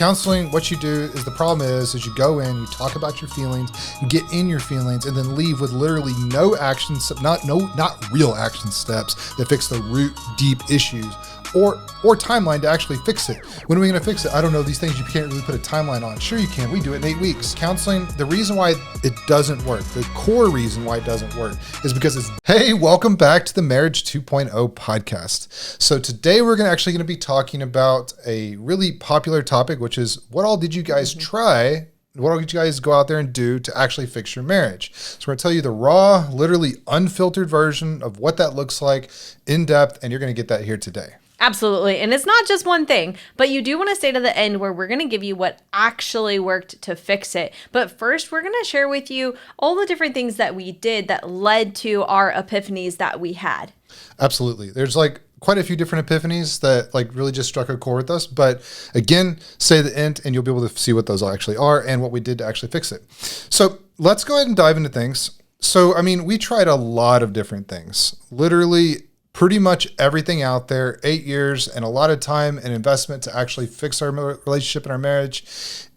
Counseling, what you do is the problem is you go in, you talk about your feelings, get in your feelings, and then leave with literally no action, not real action steps that fix the root deep issues or timeline to actually fix it. When are we going to fix it? I don't know. These things you can't really put a timeline on. Sure you can. We do it in 8 weeks. Counseling, the reason why it doesn't work, the core reason why it doesn't work is because hey, welcome back to the Marriage 2.0 podcast. So today we're actually going to be talking about a really popular topic, which is what all did you guys try? What all did you guys go out there and do to actually fix your marriage? So we're going to tell you the raw, literally unfiltered version of what that looks like in depth, and you're going to get that here today. Absolutely. And it's not just one thing, but you do want to stay to the end where we're going to give you what actually worked to fix it. But first, we're going to share with you all the different things that we did that led to our epiphanies that we had. Absolutely. There's quite a few different epiphanies that really just struck a chord with us. But again, say the end and you'll be able to see what those actually are and what we did to actually fix it. So let's go ahead and dive into things. So, we tried a lot of different things, literally pretty much everything out there, 8 years and a lot of time and investment to actually fix our relationship and our marriage.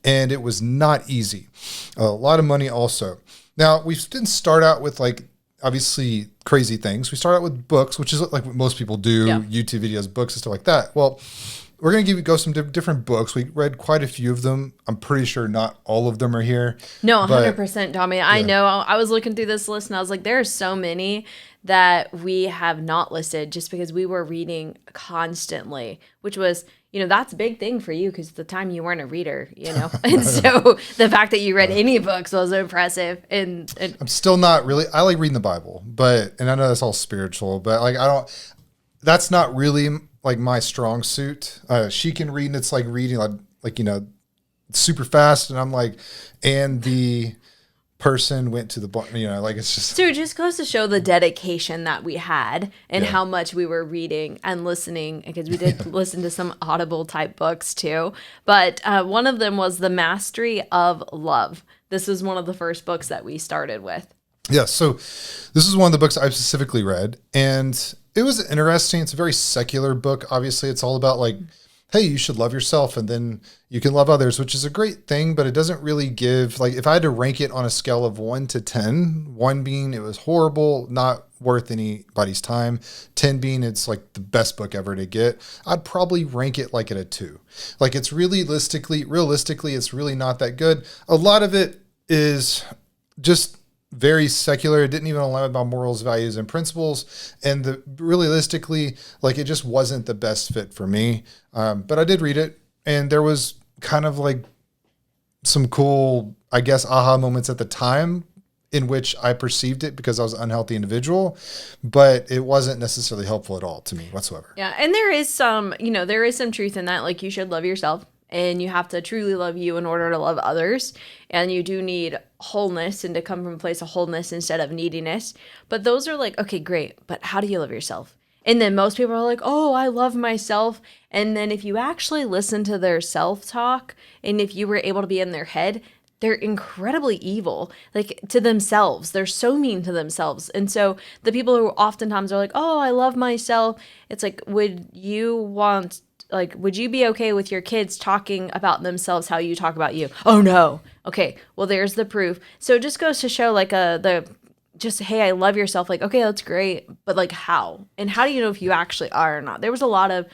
And it was not easy. A lot of money also. Now, we didn't start out with obviously crazy things. We started out with books, which is what most people do, YouTube videos, books and stuff like that. Well, we're going to go some different books. We read quite a few of them. I'm pretty sure not all of them are here. No, 100%, Tommy. I know. I was looking through this list and I was like, there are so many that we have not listed just because we were reading constantly, which was, that's a big thing for you because at the time you weren't a reader, And so the fact that you read any books was impressive. And I'm still not really, I like reading the Bible, and I know that's all spiritual, but that's not really my strong suit. She can read and it's reading super fast. And I'm and the person went to the bar, it's just. So it just goes to show the dedication that we had and how much we were reading and listening, because we did listen to some Audible type books too. But one of them was The Mastery of Love. This was one of the first books that we started with. Yeah. So this is one of the books I specifically read, and it was interesting. It's a very secular book. Obviously it's all about hey, you should love yourself and then you can love others, which is a great thing, but it doesn't really give, if I had to rank it on a scale of 1 to 10, 1 being it was horrible, not worth anybody's time, 10 being it's the best book ever to get, I'd probably rank it at a 2. It's realistically, it's really not that good. A lot of it is just very secular. It didn't even align with my morals, values, and principles. And realistically, it just wasn't the best fit for me. But I did read it, and there was kind of some cool, I guess, aha moments at the time in which I perceived it because I was an unhealthy individual, but it wasn't necessarily helpful at all to me whatsoever. Yeah. And there is some truth in that. You should love yourself. And you have to truly love you in order to love others. And you do need wholeness and to come from a place of wholeness instead of neediness. But those are okay, great. But how do you love yourself? And then most people are oh, I love myself. And then if you actually listen to their self-talk, and if you were able to be in their head, they're incredibly evil, to themselves. They're so mean to themselves. And so the people who oftentimes are oh, I love myself. It's would you be okay with your kids talking about themselves how you talk about you? Oh, no. Okay, well, there's the proof. So it just goes to show hey, I love yourself. Okay, that's great. But how? And how do you know if you actually are or not? There was a lot of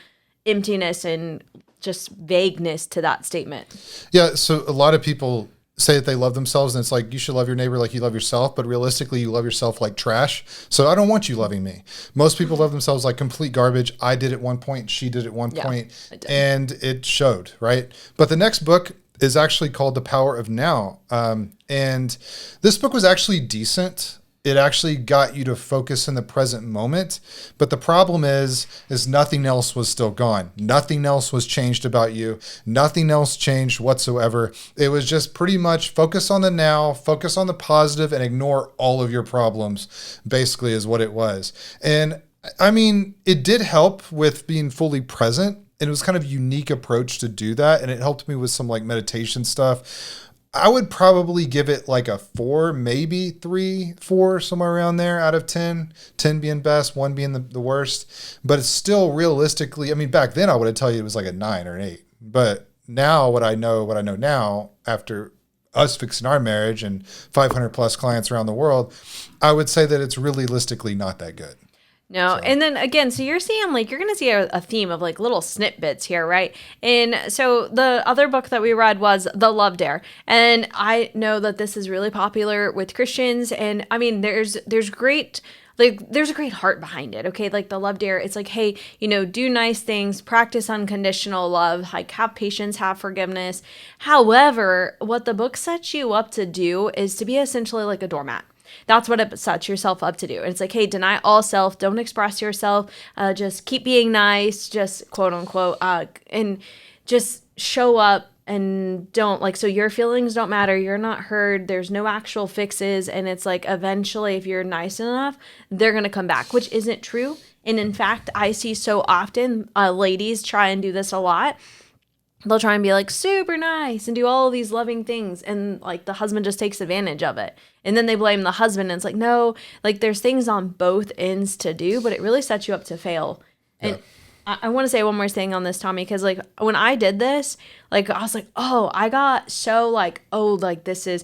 emptiness and just vagueness to that statement. Yeah, so a lot of people say that they love themselves, and it's you should love your neighbor like you love yourself, but realistically you love yourself like trash. So I don't want you loving me. Most people love themselves like complete garbage. I did at one point, she did at one point, and it showed, right? But the next book is actually called The Power of Now. And this book was actually decent. It actually got you to focus in the present moment. But the problem is nothing else was still gone. Nothing else was changed about you. Nothing else changed whatsoever. It was just pretty much focus on the now, focus on the positive, and ignore all of your problems, basically is what it was. And it did help with being fully present. And it was kind of a unique approach to do that. And it helped me with some meditation stuff. I would probably give it a 4, maybe 3, 4, somewhere around there out of 10. 10 being best, 1 being the worst. But it's still realistically, back then I would have told you it was a 9 or an 8. But now what I know now after us fixing our marriage and 500 plus clients around the world, I would say that it's realistically not that good. No. So. And then again, so you're seeing like, you're going to see a theme of like little snippets here, right? And so the other book that we read was The Love Dare. And I know that this is really popular with Christians. And I mean, there's great, like, there's a great heart behind it. Okay. Like the Love Dare, it's like, hey, you know, do nice things, practice unconditional love, like have patience, have forgiveness. However, what the book sets you up to do is to be essentially like a doormat. That's what it sets yourself up to do. And it's like, hey, deny all self, don't express yourself, just keep being nice, just quote unquote, and just show up and don't like, so your feelings don't matter. You're not heard. There's no actual fixes. And it's like, eventually, if you're nice enough, they're going to come back, which isn't true. And in fact, I see so often ladies try and do this a lot. They'll try and be like super nice and do all of these loving things. And like the husband just takes advantage of it. And then they blame the husband. And it's like, no, like there's things on both ends to do, but it really sets you up to fail. And I want to say one more thing on this, Tommy, because like when I did this, like I was like, oh, I got so like, oh, like this is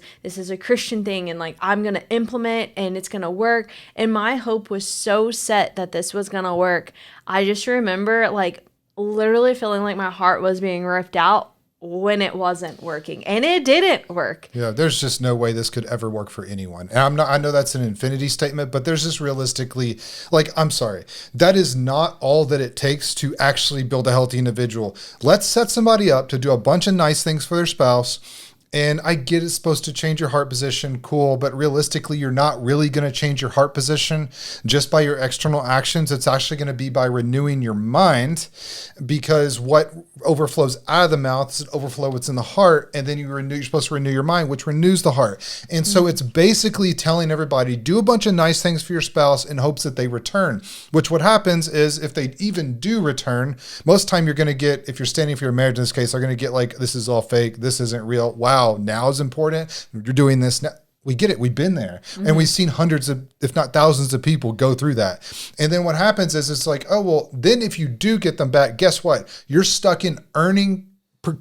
a Christian thing. And like, I'm going to implement and it's going to work. And my hope was so set that this was going to work. I just remember like, literally feeling like my heart was being ripped out when it wasn't working, and it didn't work. Yeah, there's just no way this could ever work for anyone. And I know that's an infinity statement, but there's just realistically, like, I'm sorry, that is not all that it takes to actually build a healthy individual. Let's set somebody up to do a bunch of nice things for their spouse. And I get it's supposed to change your heart position, cool, but realistically, you're not really going to change your heart position just by your external actions. It's actually going to be by renewing your mind, because what overflows out of the mouth is overflow what's in the heart, and then you're supposed to renew your mind, which renews the heart. And so it's basically telling everybody, do a bunch of nice things for your spouse in hopes that they return, which what happens is if they even do return, most time you're going to get, if you're standing for your marriage in this case, they're going to get like, this is all fake, this isn't real, wow, now is important, you're doing this now. We get it. We've been there. And we've seen hundreds of, if not thousands of people go through that. And then what happens is it's like, oh, well, then if you do get them back, guess what? You're stuck in earning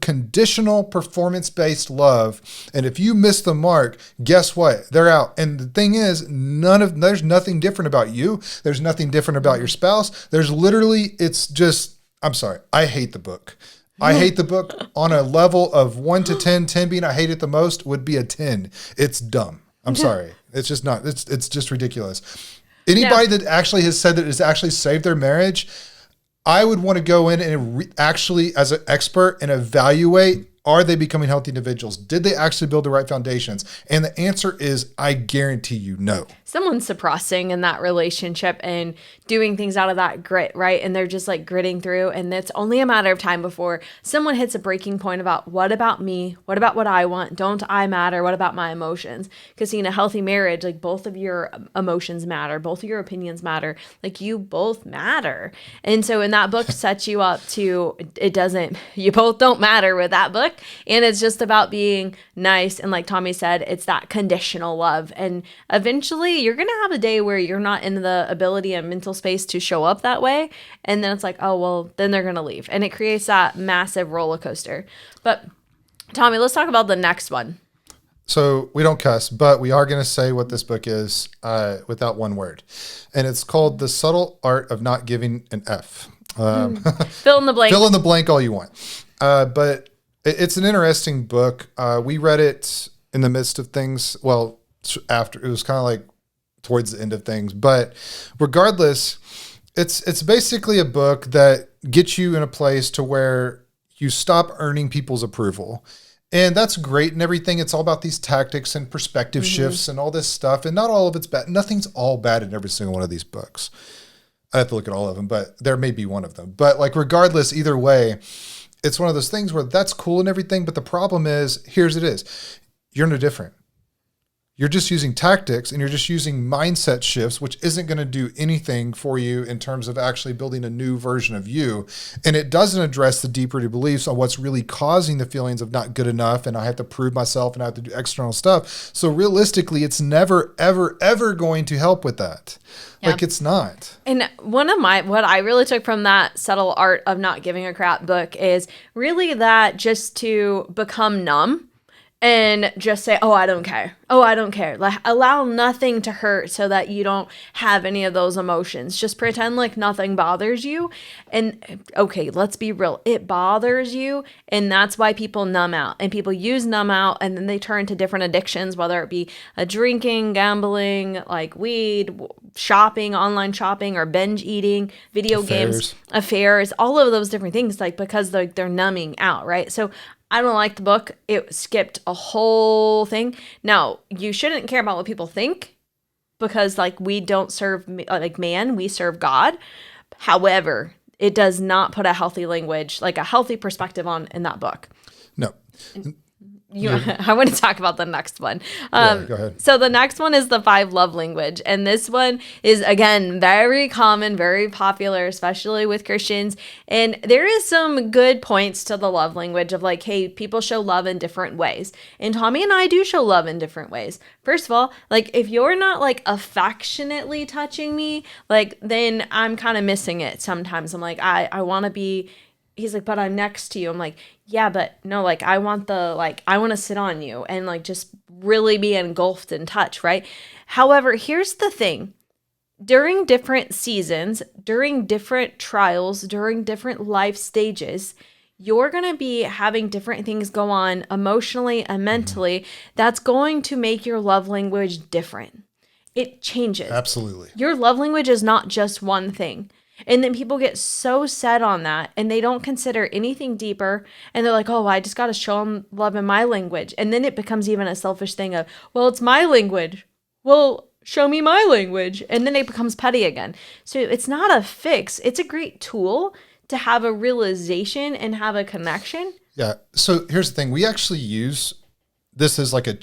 conditional performance-based love. And if you miss the mark, guess what? They're out. And the thing is, there's nothing different about you. There's nothing different about your spouse. There's literally, it's just, I'm sorry. I hate the book. I hate the book on a level of 1 to 10. 10 being I hate it the most would be a 10. It's dumb. I'm sorry. It's just not. It's just ridiculous. Anybody that actually has said that it's actually saved their marriage, I would want to go in and actually, as an expert, and evaluate, are they becoming healthy individuals? Did they actually build the right foundations? And the answer is, I guarantee you, no. Someone's suppressing in that relationship and doing things out of that grit, right? And they're just like gritting through. And it's only a matter of time before someone hits a breaking point about, what about me? What about what I want? Don't I matter? What about my emotions? Because in a healthy marriage, like both of your emotions matter. Both of your opinions matter. Like you both matter. And so in that book sets you up to, you both don't matter with that book. And it's just about being nice. And like Tommy said, it's that conditional love. And eventually you're going to have a day where you're not in the ability and mental space to show up that way. And then it's like, oh, well, then they're going to leave. And it creates that massive roller coaster. But Tommy, let's talk about the next one. So we don't cuss, but we are going to say what this book is without one word. And it's called The Subtle Art of Not Giving an F. Fill in the blank. Fill in the blank all you want. But it's an interesting book. We read it in the midst of things. Well, after it was kind of like towards the end of things, but regardless, it's basically a book that gets you in a place to where you stop earning people's approval. And that's great and everything. It's all about these tactics and perspective shifts and all this stuff. And not all of it's bad. Nothing's all bad in every single one of these books. I have to look at all of them, but there may be one of them. But like regardless, either way, it's one of those things where that's cool and everything. But the problem is, here's it is. You're no different. You're just using tactics and you're just using mindset shifts, which isn't going to do anything for you in terms of actually building a new version of you. And it doesn't address the deep-rooted beliefs on what's really causing the feelings of not good enough and I have to prove myself and I have to do external stuff. So realistically, it's never, ever, ever going to help with that. Yeah. Like it's not. And what I really took from that Subtle Art of Not Giving a Crap book is really that just to become numb and just say, oh, I don't care. Oh, I don't care. Like, allow nothing to hurt so that you don't have any of those emotions. Just pretend like nothing bothers you. And okay, let's be real. It bothers you. And that's why people numb out. And people use numb out and then they turn to different addictions, whether it be drinking, gambling, like weed, shopping, online shopping, or binge eating, video games, affairs, all of those different things, like because they're numbing out, right? So I don't like the book. It skipped a whole thing. Now, you shouldn't care about what people think because like we don't serve like man, we serve God. However, it does not put a healthy language, like a healthy perspective on in that book. No. I want to talk about the next one. Go ahead. So the next one is the 5 love language. And this one is, again, very common, very popular, especially with Christians. And there is some good points to the love language of like, hey, people show love in different ways. And Tommy and I do show love in different ways. First of all, like if you're not like affectionately touching me, like then I'm kind of missing it sometimes. I'm like, I want to be... He's like, but I'm next to you. I'm like, yeah, but no, like, I want to sit on you and like just really be engulfed in touch, right? However, here's the thing. During different seasons, during different trials, during different life stages, you're going to be having different things go on emotionally and mentally that's going to make your love language different. It changes. Absolutely. Your love language is not just one thing. And then people get so set on that and they don't consider anything deeper. And they're like, oh, I just got to show them love in my language. And then it becomes even a selfish thing of, well, it's my language. Well, show me my language. And then it becomes petty again. So it's not a fix. It's a great tool to have a realization and have a connection. Yeah. So here's the thing. We actually use this as like a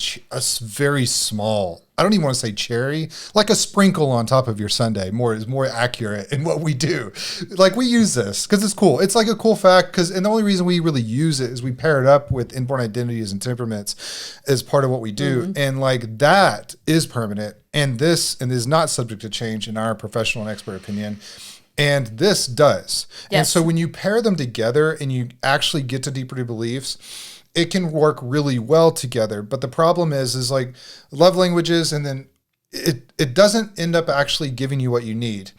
very small, I don't even want to say cherry, like a sprinkle on top of your sundae is more accurate in what we do. Like we use this because it's cool. It's like a cool fact and the only reason we really use it is we pair it up with inborn identities and temperaments as part of what we do. Mm-hmm. And like that is permanent and is not subject to change in our professional and expert opinion. And this does. Yes. And so when you pair them together and you actually get to deep-rooted beliefs, it can work really well together. But the problem is like love languages, and then it doesn't end up actually giving you what you need.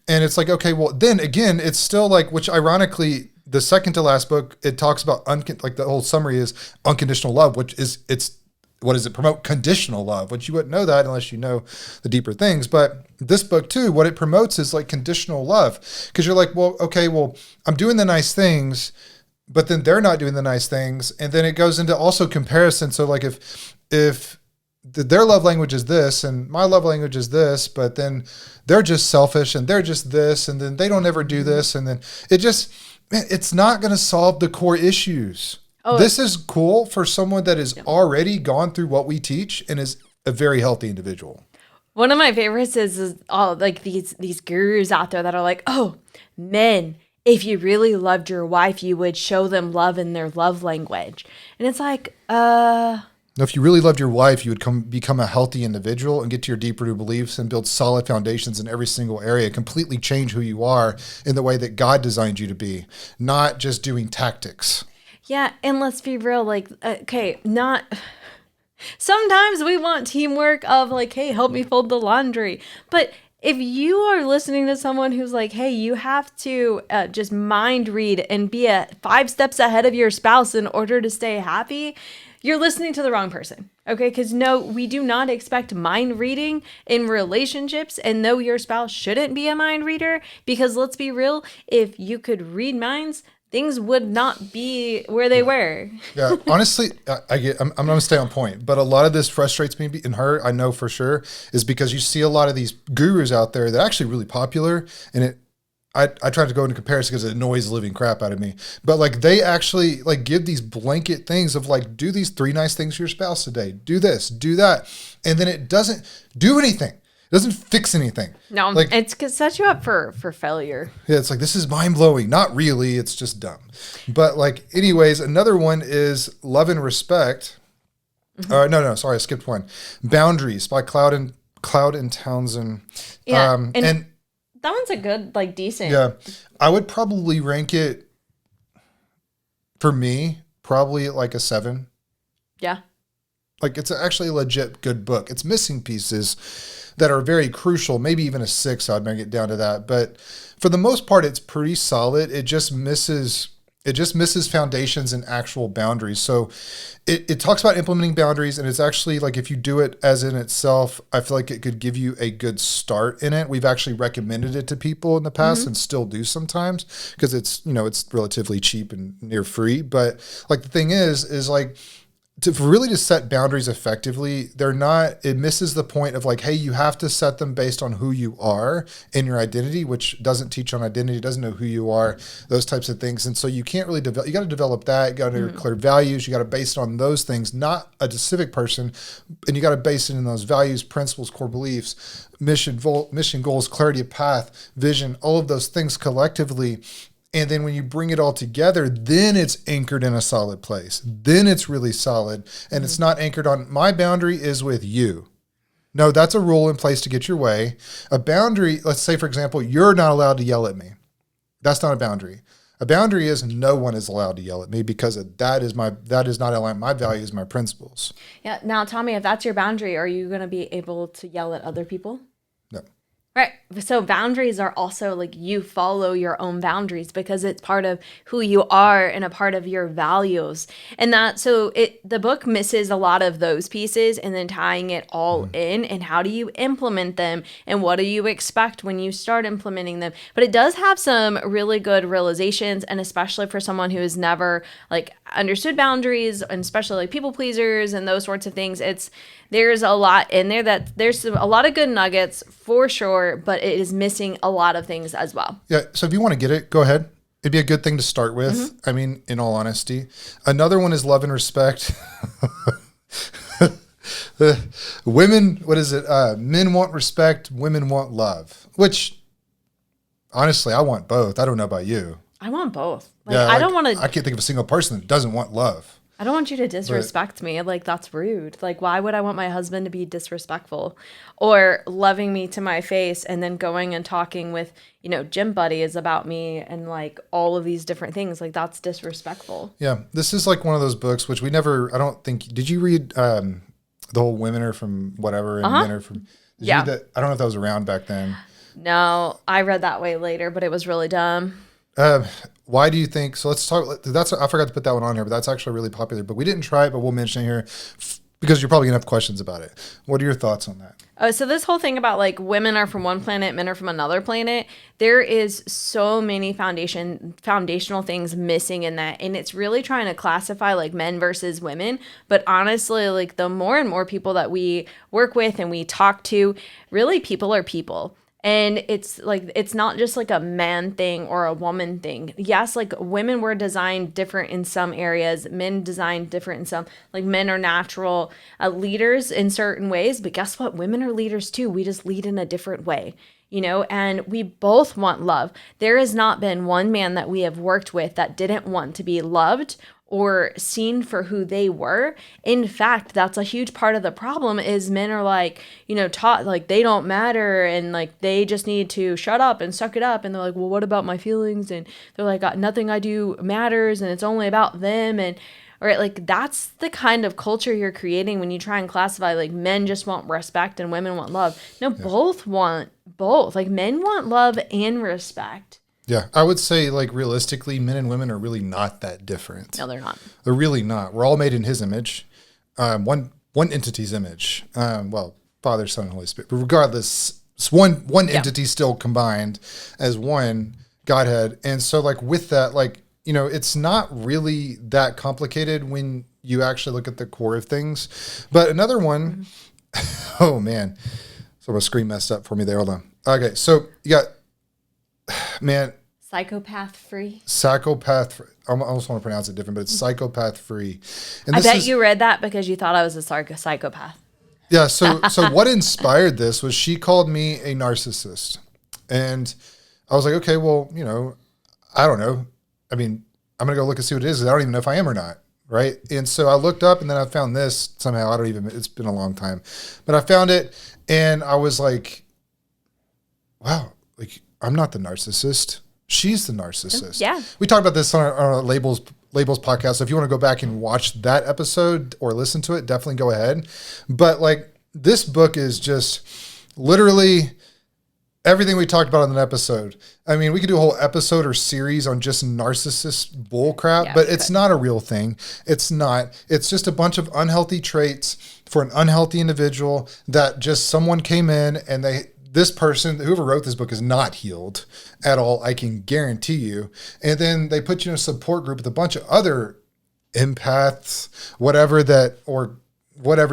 And it's like, okay, well, then again, it's still like, which ironically, the second to last book, it talks about, like the whole summary is unconditional love, what does it promote? Conditional love, which you wouldn't know that unless you know the deeper things. But this book too, what it promotes is like conditional love. Because you're like, well, okay, well, I'm doing the nice things, but then they're not doing the nice things. And then it goes into also comparison. So like if their love language is this and my love language is this, but then they're just selfish and they're just this, and then they don't ever do this. And then it's not going to solve the core issues. Oh, this is cool for someone that has already gone through what we teach and is a very healthy individual. One of my favorites is all like these gurus out there that are like, oh, men, if you really loved your wife, you would show them love in their love language. And it's like, Now, if you really loved your wife, you would become a healthy individual and get to your deep-rooted beliefs and build solid foundations in every single area, completely change who you are in the way that God designed you to be, not just doing tactics. Yeah, and let's be real, like, sometimes we want teamwork of like, hey, help me fold the laundry. But if you are listening to someone who's like, hey, you have to just mind read and be 5 steps ahead of your spouse in order to stay happy, you're listening to the wrong person, okay? Because no, we do not expect mind reading in relationships, and no, your spouse shouldn't be a mind reader, because let's be real, if you could read minds, things would not be where they were. Yeah, honestly, I'm going to stay on point, but a lot of this frustrates me in her, I know for sure, is because you see a lot of these gurus out there that are actually really popular, and I try to go into comparison because it annoys the living crap out of me. But like they actually like give these blanket things of like, do these 3 nice things for your spouse today. Do this, do that. And then it doesn't do anything. It doesn't fix anything. No, like, it's to set you up for failure. Yeah, it's like, this is mind blowing. Not really. It's just dumb. But like, anyways, another one is Love and Respect. No, sorry, I skipped one. Boundaries by Cloud and Townsend. Yeah, and that one's a good, like, decent. Yeah, I would probably rank it, for me, probably like a 7. Yeah. Like, it's actually a legit good book. It's missing pieces that are very crucial, maybe even a 6. I'd make it down to that. But for the most part, it's pretty solid. It just misses foundations and actual boundaries. So it talks about implementing boundaries, and it's actually like, if you do it as in itself, I feel like it could give you a good start in it. We've actually recommended it to people in the past and still do sometimes because it's, it's relatively cheap and near free. But like the thing is like, to really set boundaries effectively, it misses the point of like, hey, you have to set them based on who you are and your identity, which doesn't teach on identity, doesn't know who you are, those types of things. And so you can't really you got to develop that. You got to clear values. You got to base it on those things, not a specific person. And you got to base it in those values, principles, core beliefs, mission goals, clarity of path, vision, all of those things collectively. And then when you bring it all together, then it's anchored in a solid place. Then it's really solid. And it's not anchored on, my boundary is with you. No, that's a rule in place to get your way. A boundary, let's say, for example, you're not allowed to yell at me. That's not a boundary. A boundary is no one is allowed to yell at me because that is not aligned my values, my principles. Yeah. Now, Tommy, if that's your boundary, are you going to be able to yell at other people? No. Right. So boundaries are also like, you follow your own boundaries because it's part of who you are and a part of your values. And the book misses a lot of those pieces, and then tying it all in, and how do you implement them and what do you expect when you start implementing them. But it does have some really good realizations, and especially for someone who has never like understood boundaries, and especially like people pleasers and those sorts of things. There's a lot in there there's a lot of good nuggets for sure, but it is missing a lot of things as well. Yeah. So if you want to get it, go ahead. It'd be a good thing to start with. I mean, in all honesty. Another one is Love and Respect. Women, what is it? Men want respect, women want love, which honestly, I want both. I don't know about you. I want both. I can't think of a single person that doesn't want love. I don't want you to disrespect me. Like, that's rude. Like, why would I want my husband to be disrespectful or loving me to my face and then going and talking with, gym buddies about me and like all of these different things? Like, that's disrespectful. Yeah. This is like one of those books, which did you read the whole Women Are From Whatever and Men Are From, did you read that? I don't know if that was around back then. No, I read that way later, but it was really dumb. Why do you think, so let's talk, I forgot to put that one on here, but that's actually a really popular book. We didn't try it, but we'll mention it here because you're probably gonna have questions about it. What are your thoughts on that? So this whole thing about like women are from one planet, men are from another planet, there is so many foundational things missing in that. And it's really trying to classify like men versus women. But honestly, like the more and more people that we work with and we talk to, really people are people. And it's like, it's not just like a man thing or a woman thing. Yes, like women were designed different in some areas, men designed different in some. Like men are natural leaders in certain ways, but guess what? Women are leaders too. We just lead in a different way, and we both want love. There has not been one man that we have worked with that didn't want to be loved or seen for who they were. In fact, that's a huge part of the problem is men are like, taught like they don't matter and like they just need to shut up and suck it up. And they're like, well, what about my feelings? And they're like, nothing I do matters and it's only about them. And right, like that's the kind of culture you're creating when you try and classify like men just want respect and women want love. No, both want both. Like men want love and respect. Yeah, I would say like realistically, men and women are really not that different. No, they're not. They're really not. We're all made in His image, one entity's image. Father, Son, and Holy Spirit. But regardless, it's one entity still combined as one Godhead. And so, like with that, like it's not really that complicated when you actually look at the core of things. But another one, oh man, so my screen messed up for me there. Hold on. Okay, so you got Man, Psychopath free. psychopath. I almost want to pronounce it different, but it's psychopath free. And I this bet you read that because you thought I was a psychopath. Yeah. So what inspired this was she called me a narcissist, and I was like, okay, well, I don't know. I mean, I'm gonna go look and see what it is. I don't even know if I am or not. Right. And so I looked up and then I found this somehow. It's been a long time, but I found it and I was like, wow, like I'm not the narcissist. She's the narcissist. Yeah. We talked about this on our labels podcast. So if you want to go back and watch that episode or listen to it, definitely go ahead. But like this book is just literally everything we talked about in an episode. I mean, we could do a whole episode or series on just narcissist bullcrap, but it's not a real thing. It's not. It's just a bunch of unhealthy traits for an unhealthy individual that just someone came in and this person, whoever wrote this book, is not healed at all. I can guarantee you. And then they put you in a support group with a bunch of other empaths, whatever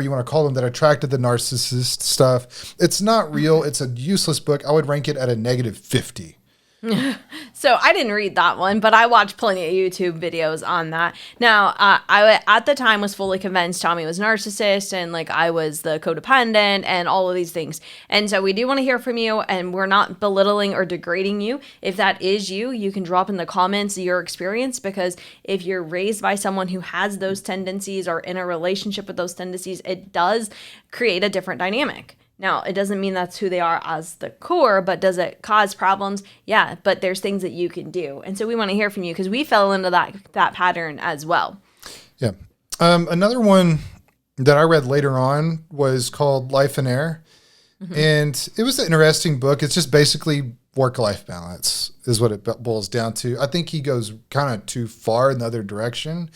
you want to call them, that attracted the narcissist stuff. It's not real. It's a useless book. I would rank it at a -50. So I didn't read that one, but I watched plenty of YouTube videos on that. Now, I at the time was fully convinced Tommy was narcissist and like I was the codependent and all of these things. And so we do want to hear from you, and we're not belittling or degrading you. If that is you, you can drop in the comments your experience, because if you're raised by someone who has those tendencies or in a relationship with those tendencies, it does create a different dynamic. Now, it doesn't mean that's who they are as the core, but does it cause problems? Yeah, but there's things that you can do. And so we want to hear from you because we fell into that pattern as well. Yeah. Another one that I read later on was called Life in Air. Mm-hmm. And it was an interesting book. It's just basically work-life balance is what it boils down to. I think he goes kind of too far in the other direction.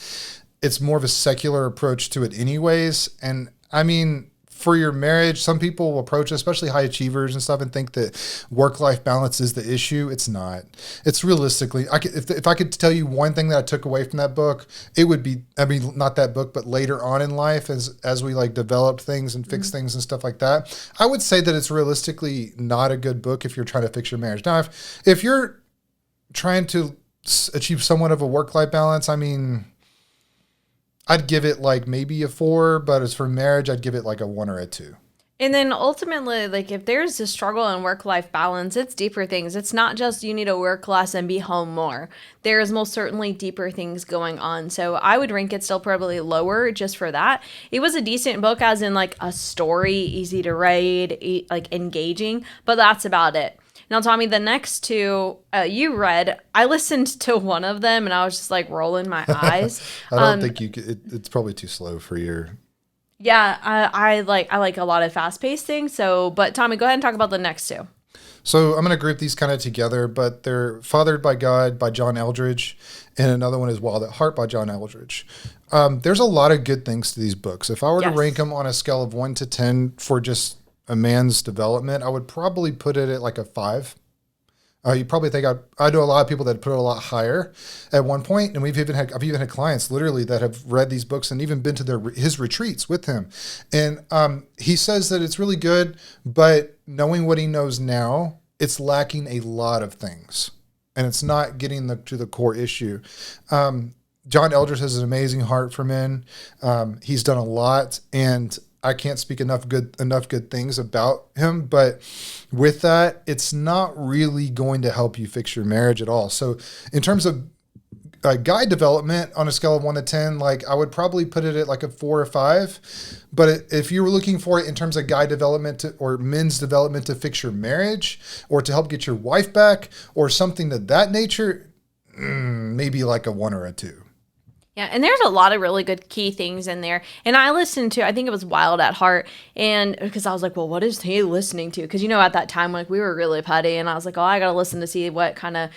It's more of a secular approach to it anyways. And I mean, for your marriage, some people will approach, especially high achievers and stuff, and think that work-life balance is the issue. It's not. It's realistically, if I could tell you one thing that I took away from that book, it would be, I mean, not that book, but later on in life, as we like developed things and fix things and stuff like that, I would say that it's realistically not a good book if you're trying to fix your marriage. Now, if you're trying to achieve somewhat of a work-life balance, I mean, I'd give it like maybe a 4, but as for marriage, I'd give it like a 1 or a 2. And then ultimately, like if there's a struggle in work-life balance, it's deeper things. It's not just you need to work less and be home more. There's most certainly deeper things going on. So I would rank it still probably lower just for that. It was a decent book as in like a story, easy to read, like engaging, but that's about it. Now, Tommy, the next two you read, I listened to one of them and I was just like rolling my eyes. I don't think you could, it's probably too slow for your... Yeah, I like a lot of fast-paced things. So, but Tommy, go ahead and talk about the next two. So I'm going to group these kind of together, but they're Fathered by God by John Eldredge, and another one is Wild at Heart by John Eldredge. There's a lot of good things to these books. If I were to rank them on a scale of 1 to 10 for just a man's development, I would probably put it at like a 5. You probably think I know a lot of people that put it a lot higher at one point, and I've even had clients literally that have read these books and even been to his retreats with him, and he says that it's really good, but knowing what he knows now, it's lacking a lot of things, and it's not getting to the core issue. John Eldredge has an amazing heart for men. He's done a lot, and I can't speak enough good things about him, but with that, it's not really going to help you fix your marriage at all. So in terms of guy development on a scale of 1 to 10, like I would probably put it at like a 4 or 5. But if you were looking for it in terms of guy development or men's development to fix your marriage or to help get your wife back or something of that nature, maybe like a 1 or a 2. Yeah, and there's a lot of really good key things in there. And I listened to, I think it was Wild at Heart, and because I was like, well, what is he listening to? Because, at that time, like, we were really petty, and I was like, oh, I got to listen to see what kind of,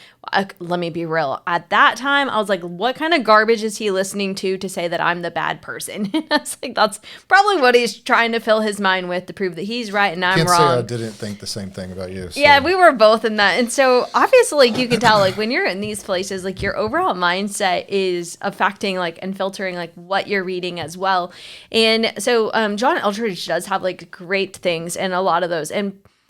let me be real. At that time, I was like, what kind of garbage is he listening to say that I'm the bad person? And I was like, that's probably what he's trying to fill his mind with to prove that he's right and I'm wrong. Can't say I didn't think the same thing about you. So. Yeah, we were both in that. And so, obviously, like, you can tell, like, when you're in these places, like, your overall mindset is affecting, like, and filtering, like, what you're reading as well. And so, John Eldredge does have, like, great things and a lot of those.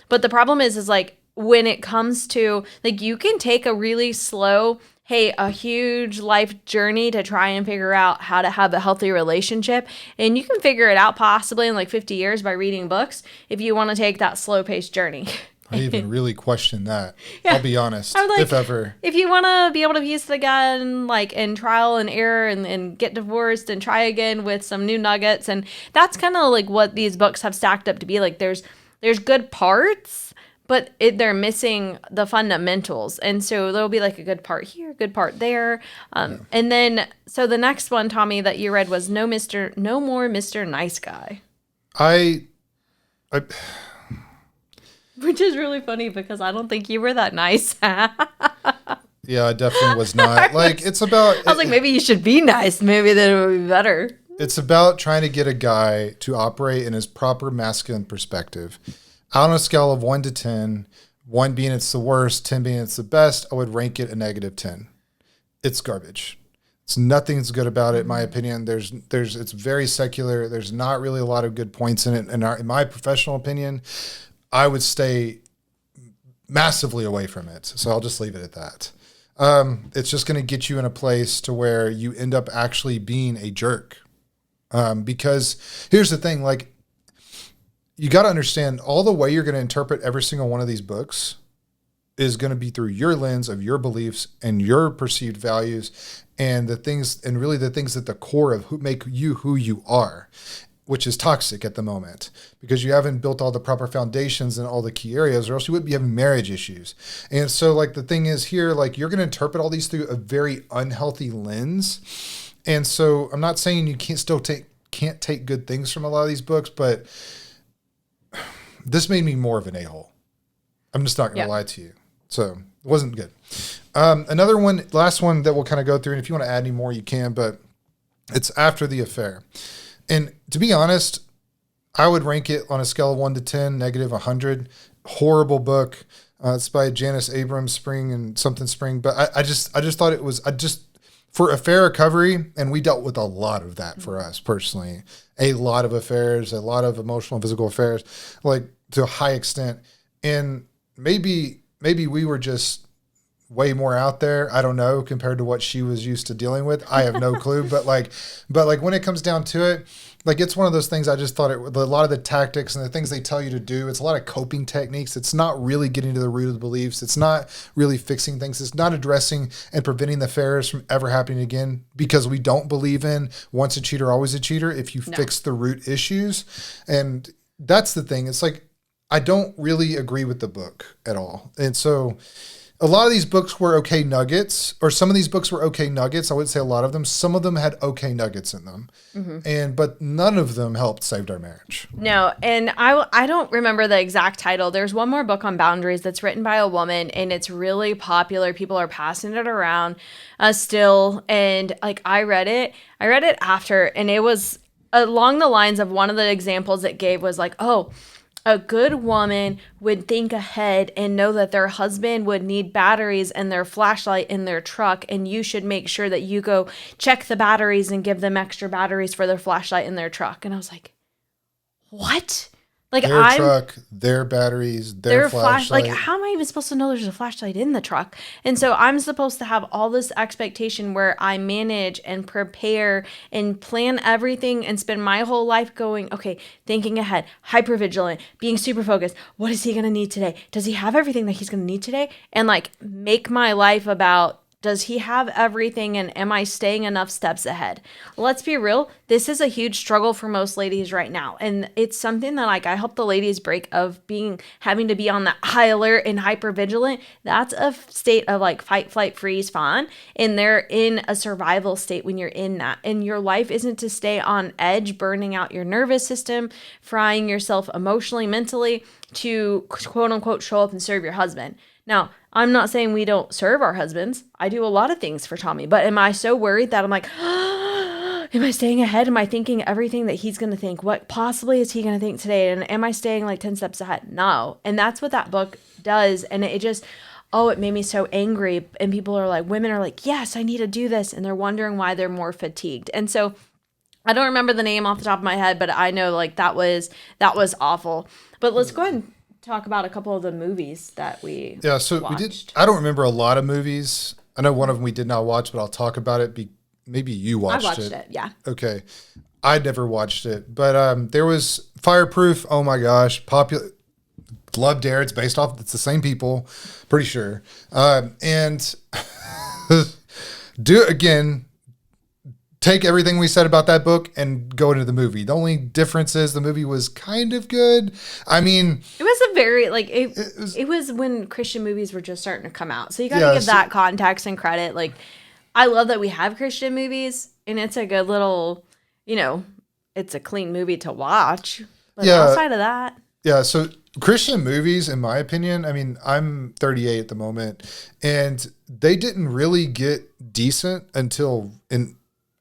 But the problem is like, when it comes to, like, you can take a really slow, a huge life journey to try and figure out how to have a healthy relationship. And you can figure it out possibly in like 50 years by reading books if you want to take that slow paced journey. I even really question that. Yeah. I'll be honest, like, if ever. If you want to be able to piece it again, like in trial and error and get divorced and try again with some new nuggets. And that's kind of like what these books have stacked up to be. Like there's good parts, but they're missing the fundamentals. And so there'll be like a good part here, good part there. And then, so the next one, Tommy, that you read was No More Mr. Nice Guy. Which is really funny because I don't think you were that nice. Yeah, I definitely was not. Like, it's about... I was like, maybe you should be nice. Maybe that it would be better. It's about trying to get a guy to operate in his proper masculine perspective. Out on a scale of 1 to 10, 1 being it's the worst, 10 being it's the best, I would rank it a negative 10. It's garbage. It's nothing's good about it, in my opinion. It's very secular. There's not really a lot of good points in it. And in my professional opinion, I would stay massively away from it. So I'll just leave it at that. It's just going to get you in a place to where you end up actually being a jerk. Because here's the thing, like, you got to understand all the way you're going to interpret every single one of these books is going to be through your lens of your beliefs and your perceived values and the things at the core of who make you who you are, which is toxic at the moment because you haven't built all the proper foundations in all the key areas, or else you wouldn't be having marriage issues. And so like the thing is here, like you're going to interpret all these through a very unhealthy lens. And so I'm not saying you can't take good things from a lot of these books, but this made me more of an a-hole. I'm just not going to lie to you. So it wasn't good. Another one, last one that we'll kind of go through, and if you want to add any more, you can, but it's After the Affair. And to be honest, I would rank it on a scale of 1 to 10, negative 100. Horrible book. It's by Janice Abrams Spring. But I just thought it was, for affair recovery, and we dealt with a lot of that for us personally. A lot of affairs, a lot of emotional and physical affairs, like to a high extent. And maybe we were just way more out there. I don't know, compared to what she was used to dealing with. I have no clue. But when it comes down to it, like it's one of those things I just thought a lot of the tactics and the things they tell you to do, it's a lot of coping techniques. It's not really getting to the root of the beliefs. It's not really fixing things. It's not addressing and preventing the affairs from ever happening again, because we don't believe in once a cheater, always a cheater if you fix the root issues. And that's the thing. It's like, I don't really agree with the book at all. And so a lot of these books were okay nuggets, or some of these books were okay nuggets. I wouldn't say a lot of them. Some of them had okay nuggets in them. Mm-hmm. But none of them helped save our marriage. No. And I don't remember the exact title. There's one more book on boundaries that's written by a woman, and it's really popular. People are passing it around still. And like, I read it after, and it was along the lines of one of the examples it gave was like, a good woman would think ahead and know that their husband would need batteries and their flashlight in their truck, and you should make sure that you go check the batteries and give them extra batteries for their flashlight in their truck. And I was like, what? Like, their truck, their batteries, their flashlight. Like, how am I even supposed to know there's a flashlight in the truck? And so I'm supposed to have all this expectation where I manage and prepare and plan everything and spend my whole life going, okay, thinking ahead, hyper vigilant, being super focused. What is he going to need today? Does he have everything that he's going to need today? And like, make my life about, does he have everything, and am I staying enough steps ahead? Let's be real. This is a huge struggle for most ladies right now. And it's something that like I help the ladies break, of having to be on that high alert and hyper vigilant. That's a state of like fight, flight, freeze, fawn. And they're in a survival state when you're in that. And your life isn't to stay on edge, burning out your nervous system, frying yourself emotionally, mentally, to quote unquote show up and serve your husband. Now, I'm not saying we don't serve our husbands. I do a lot of things for Tommy, but am I so worried that I'm like, am I staying ahead? Am I thinking everything that he's going to think? What possibly is he going to think today? And am I staying like 10 steps ahead? No. And that's what that book does. And it just, it made me so angry. And people are like, women are like, yes, I need to do this. And they're wondering why they're more fatigued. And so I don't remember the name off the top of my head, but I know like that was awful. But let's go ahead and talk about a couple of the movies that we So watched. we did. I don't remember a lot of movies. I know one of them we did not watch, but I'll talk about it. Maybe you watched it. I watched it, yeah. Okay. I never watched it, but there was Fireproof. Oh my gosh. Popular. Love Dare. It's based off. It's the same people. Pretty sure. And do it again. Take everything we said about that book and go into the movie. The only difference is the movie was kind of good. I mean, it was a very like it was when Christian movies were just starting to come out. So you got to give that context and credit. Like, I love that we have Christian movies, and it's a good little, it's a clean movie to watch. But outside of that, so Christian movies, in my opinion, I mean, I'm 38 at the moment, and they didn't really get decent until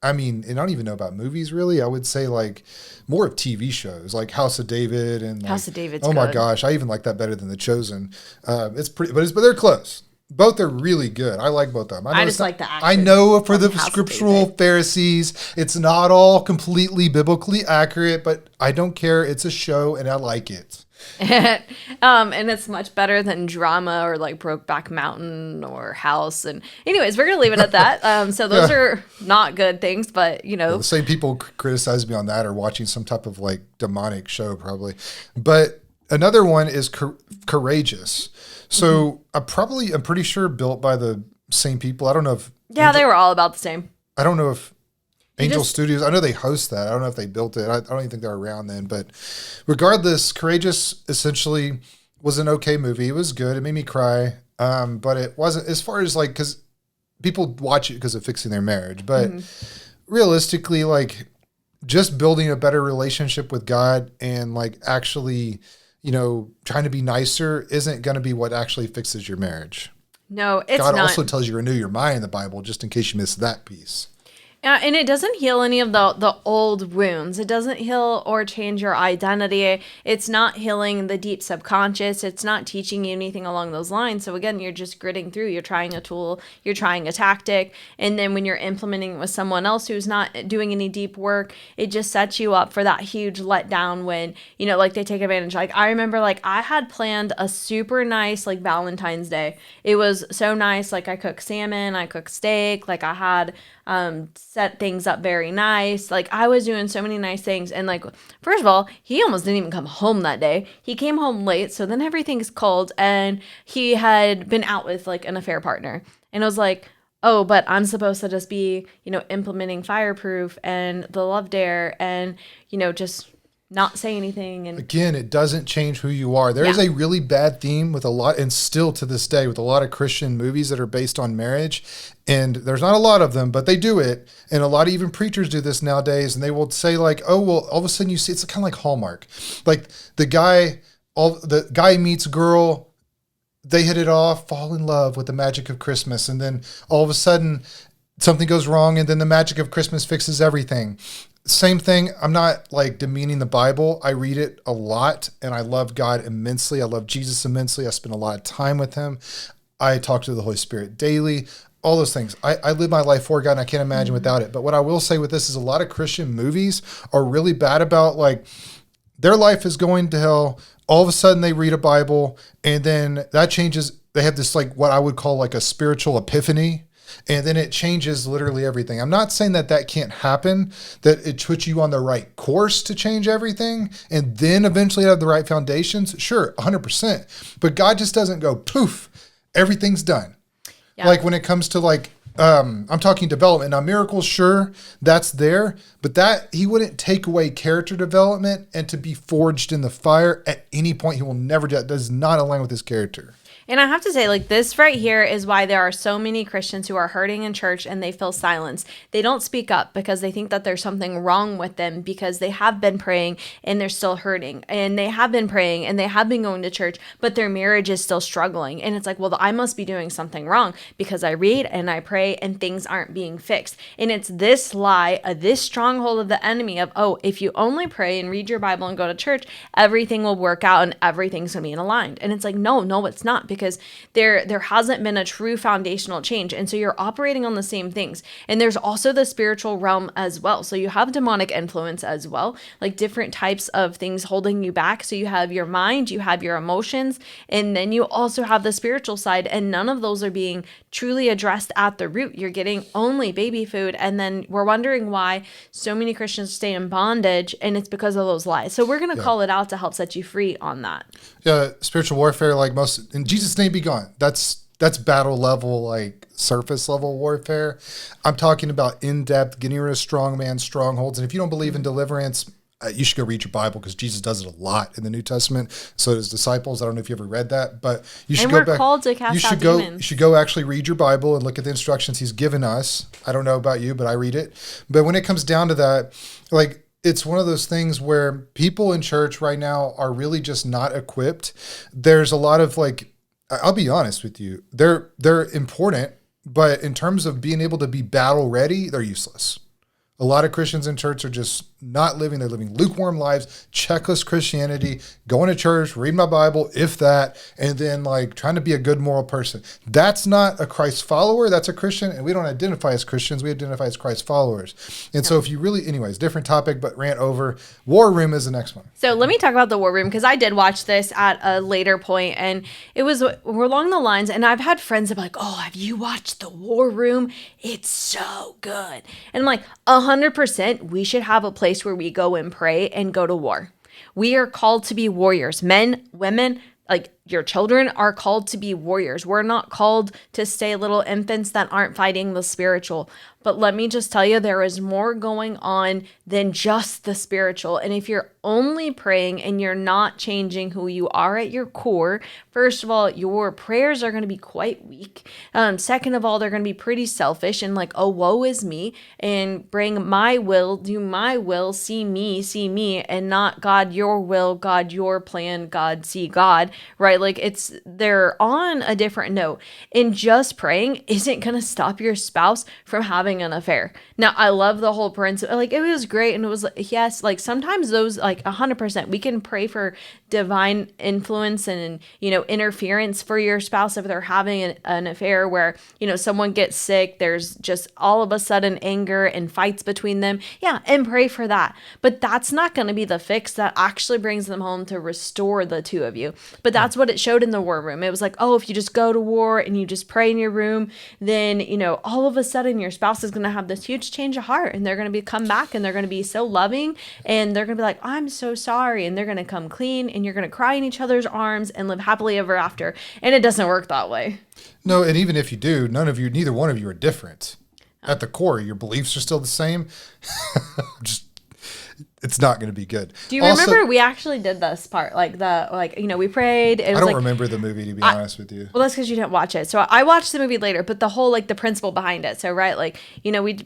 I don't even know about movies really. I would say like more of TV shows like House of David and House of David's oh my gosh, I even like that better than The Chosen. It's pretty, but they're close. Both are really good. I like both of them. I just like the actors. I know for the scriptural Pharisees, it's not all completely biblically accurate, but I don't care. It's a show and I like it. And it's much better than drama or like Brokeback Mountain or House. And anyways, we're gonna leave it at that. So those are not good things, but the same people criticize me on that or watching some type of like demonic show probably. But another one is Courageous. So I'm pretty sure built by the same people. I don't know if they were all about the same. I don't know if Angel Studios, I know they host that. I don't know if they built it. I don't even think they were around then. But regardless, Courageous essentially was an okay movie. It was good. It made me cry. But it wasn't, as far as like, because people watch it because of fixing their marriage. But realistically, like just building a better relationship with God and like actually, trying to be nicer isn't going to be what actually fixes your marriage. No, it's God not. also tells you to renew your mind in the Bible, just in case you missed that piece. And it doesn't heal any of the old wounds. It doesn't heal or change your identity. It's not healing the deep subconscious. It's not teaching you anything along those lines. So again, you're just gritting through. You're trying a tool. You're trying a tactic. And then when you're implementing it with someone else who's not doing any deep work, it just sets you up for that huge letdown when, like they take advantage. Like I remember like I had planned a super nice like Valentine's Day. It was so nice. Like I cooked salmon, I cooked steak. Like I had set things up very nice. Like I was doing so many nice things. And like, first of all, he almost didn't even come home that day. He came home late. So then everything's cold and he had been out with like an affair partner. And I was like, oh, but I'm supposed to just be, implementing Fireproof and the Love Dare and, just not say anything. And again, it doesn't change who you are. There is a really bad theme with a lot, and still to this day, with a lot of Christian movies that are based on marriage. And there's not a lot of them, but they do it. And a lot of even preachers do this nowadays. And they will say like, oh, well, all of a sudden you see, it's kind of like Hallmark. Like the guy meets girl, they hit it off, fall in love with the magic of Christmas. And then all of a sudden something goes wrong. And then the magic of Christmas fixes everything. Same thing. I'm not like demeaning the Bible. I read it a lot and I love God immensely. I love Jesus immensely. I spend a lot of time with him. I talk to the Holy Spirit daily, all those things. I live my life for God and I can't imagine without it. But what I will say with this is a lot of Christian movies are really bad about like their life is going to hell. All of a sudden they read a Bible and then that changes. They have this like what I would call like a spiritual epiphany. And then it changes literally everything. I'm not saying that can't happen, that it puts you on the right course to change everything and then eventually have the right foundations. Sure, 100%. But God just doesn't go, poof, everything's done. Yeah. Like when it comes to like, I'm talking development. Now miracles, sure, that's there. But that he wouldn't take away character development and to be forged in the fire at any point. He will never do that. Does not align with his character. And I have to say, like, this right here is why there are so many Christians who are hurting in church and they feel silence. They don't speak up because they think that there's something wrong with them because they have been praying and they're still hurting. And they have been praying and they have been going to church, but their marriage is still struggling. And it's like, well, I must be doing something wrong because I read and I pray and things aren't being fixed. And it's this lie, this stronghold of the enemy of, oh, if you only pray and read your Bible and go to church, everything will work out and everything's going to be in aligned. And it's like, no, it's not. because there hasn't been a true foundational change. And so you're operating on the same things. And there's also the spiritual realm as well. So you have demonic influence as well, like different types of things holding you back. So you have your mind, you have your emotions, and then you also have the spiritual side. And none of those are being truly addressed at the root. You're getting only baby food. And then we're wondering why so many Christians stay in bondage, and it's because of those lies. So we're going to call it out to help set you free on that. Yeah, spiritual warfare, like most, in Jesus' name be gone. That's battle level, like surface level warfare. I'm talking about in-depth, getting rid of strong man strongholds. And if you don't believe in deliverance, you should go read your Bible, because Jesus does it a lot in the New Testament. So does disciples. I don't know if you ever read that, but you should go back. And we're called to cast out demons. You should go actually read your Bible and look at the instructions he's given us. I don't know about you, but I read it. But when it comes down to that, like, it's one of those things where people in church right now are really just not equipped. There's a lot of, like, I'll be honest with you, they're important, but in terms of being able to be battle ready, they're useless. A lot of Christians in church are just not living. They're living lukewarm lives, checklist Christianity, going to church, reading my Bible, if that, and then like trying to be a good moral person. That's not a Christ follower. That's a Christian. And we don't identify as Christians. We identify as Christ followers. And so if you really, anyways, different topic, but rant over. War Room is the next one. So let me talk about the War Room, because I did watch this at a later point, and we're along the lines, and I've had friends that be like, oh, have you watched the War Room? It's so good. And I'm like, 100%, we should have a place where we go and pray and go to war. We are called to be warriors. Men, women, like your children are called to be warriors. We're not called to stay little infants that aren't fighting the spiritual. But let me just tell you, there is more going on than just the spiritual. And if you're only praying and you're not changing who you are at your core, first of all, your prayers are going to be quite weak. Second of all, they're going to be pretty selfish and like, oh, woe is me, and bring my will, do my will, see me, and not God, your will, God, your plan, God, see God, right? Like they're on a different note. And just praying isn't going to stop your spouse from having an affair. Now, I love the whole principle. Like, it was great. And it was like, yes, like sometimes those, like 100%, we can pray for divine influence and, interference for your spouse if they're having an affair where, someone gets sick, there's just all of a sudden anger and fights between them. Yeah. And pray for that. But that's not going to be the fix that actually brings them home to restore the two of you. But that's what it showed in the War Room. It was like, oh, if you just go to war and you just pray in your room, then, all of a sudden your spouse is going to have this huge change of heart, and they're going to come back, and they're going to be so loving, and they're going to be like, I'm so sorry. And they're going to come clean, and you're going to cry in each other's arms and live happily ever after. And it doesn't work that way. No. And even if you do, neither one of you are different. At the core, your beliefs are still the same. It's not going to be good. Do you remember we actually did this part? We prayed. I don't remember the movie, to be honest with you. Well, that's because you didn't watch it. So I watched the movie later, but the whole, the principle behind it. So, right,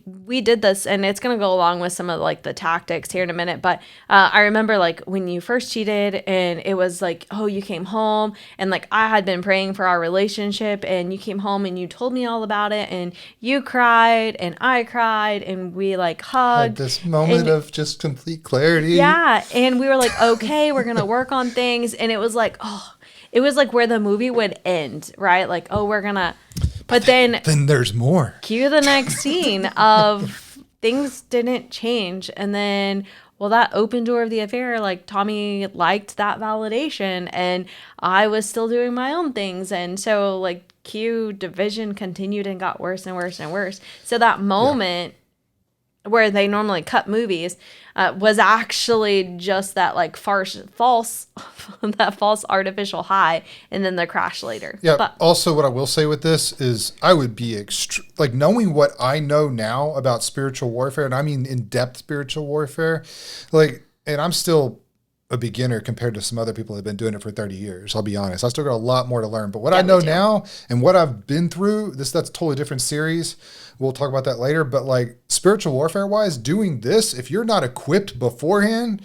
we did this, and it's going to go along with some of, the tactics here in a minute. But I remember, when you first cheated, and it was like, oh, you came home, and, I had been praying for our relationship, and you came home, and you told me all about it, and you cried, and I cried, and we, hugged. Had this moment of just complete clarity. Yeah. And we were like, okay, we're going to work on things. And it was like, it was like where the movie would end, right? Like, oh, we're going to, but then there's more. Cue the next scene of things didn't change. And then, well, that open door of the affair, Tommy liked that validation, and I was still doing my own things. And so cue division continued and got worse and worse and worse. So that moment, where they normally cut movies, was actually just that false artificial high, and then the crash later. Yeah. But also, what I will say with this is, I would be knowing what I know now about spiritual warfare, and I mean in-depth spiritual warfare, and I'm still a beginner compared to some other people that have been doing it for 30 years. I'll be honest. I still got a lot more to learn. But what I know now and what I've been through, that's a totally different series. We'll talk about that later. But spiritual warfare wise, doing this, if you're not equipped beforehand,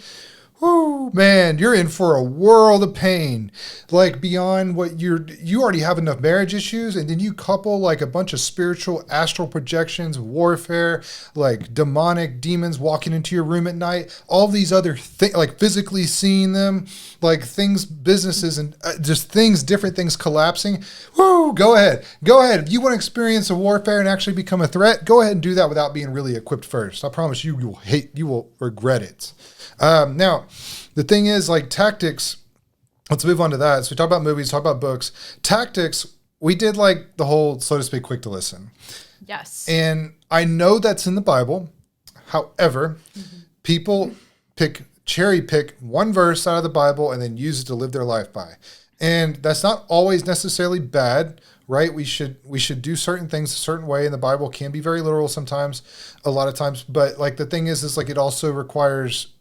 oh man, you're in for a world of pain, like beyond what you already have enough marriage issues, and then you couple like a bunch of spiritual astral projections, warfare, like demonic demons walking into your room at night, all these other things, like physically seeing them, like things, businesses, and just things, different things collapsing. Woo, go ahead. If you want to experience a warfare and actually become a threat, go ahead and do that without being really equipped first. I promise you will regret it. Now, the thing is, like tactics, let's move on to that. So we talk about movies, talk about books. Tactics, we did like the whole, so to speak, quick to listen. Yes. And I know that's in the Bible. However, people cherry pick one verse out of the Bible and then use it to live their life by. And that's not always necessarily bad, right? We should do certain things a certain way, and the Bible can be very literal sometimes, a lot of times. But like the thing is like it also requires,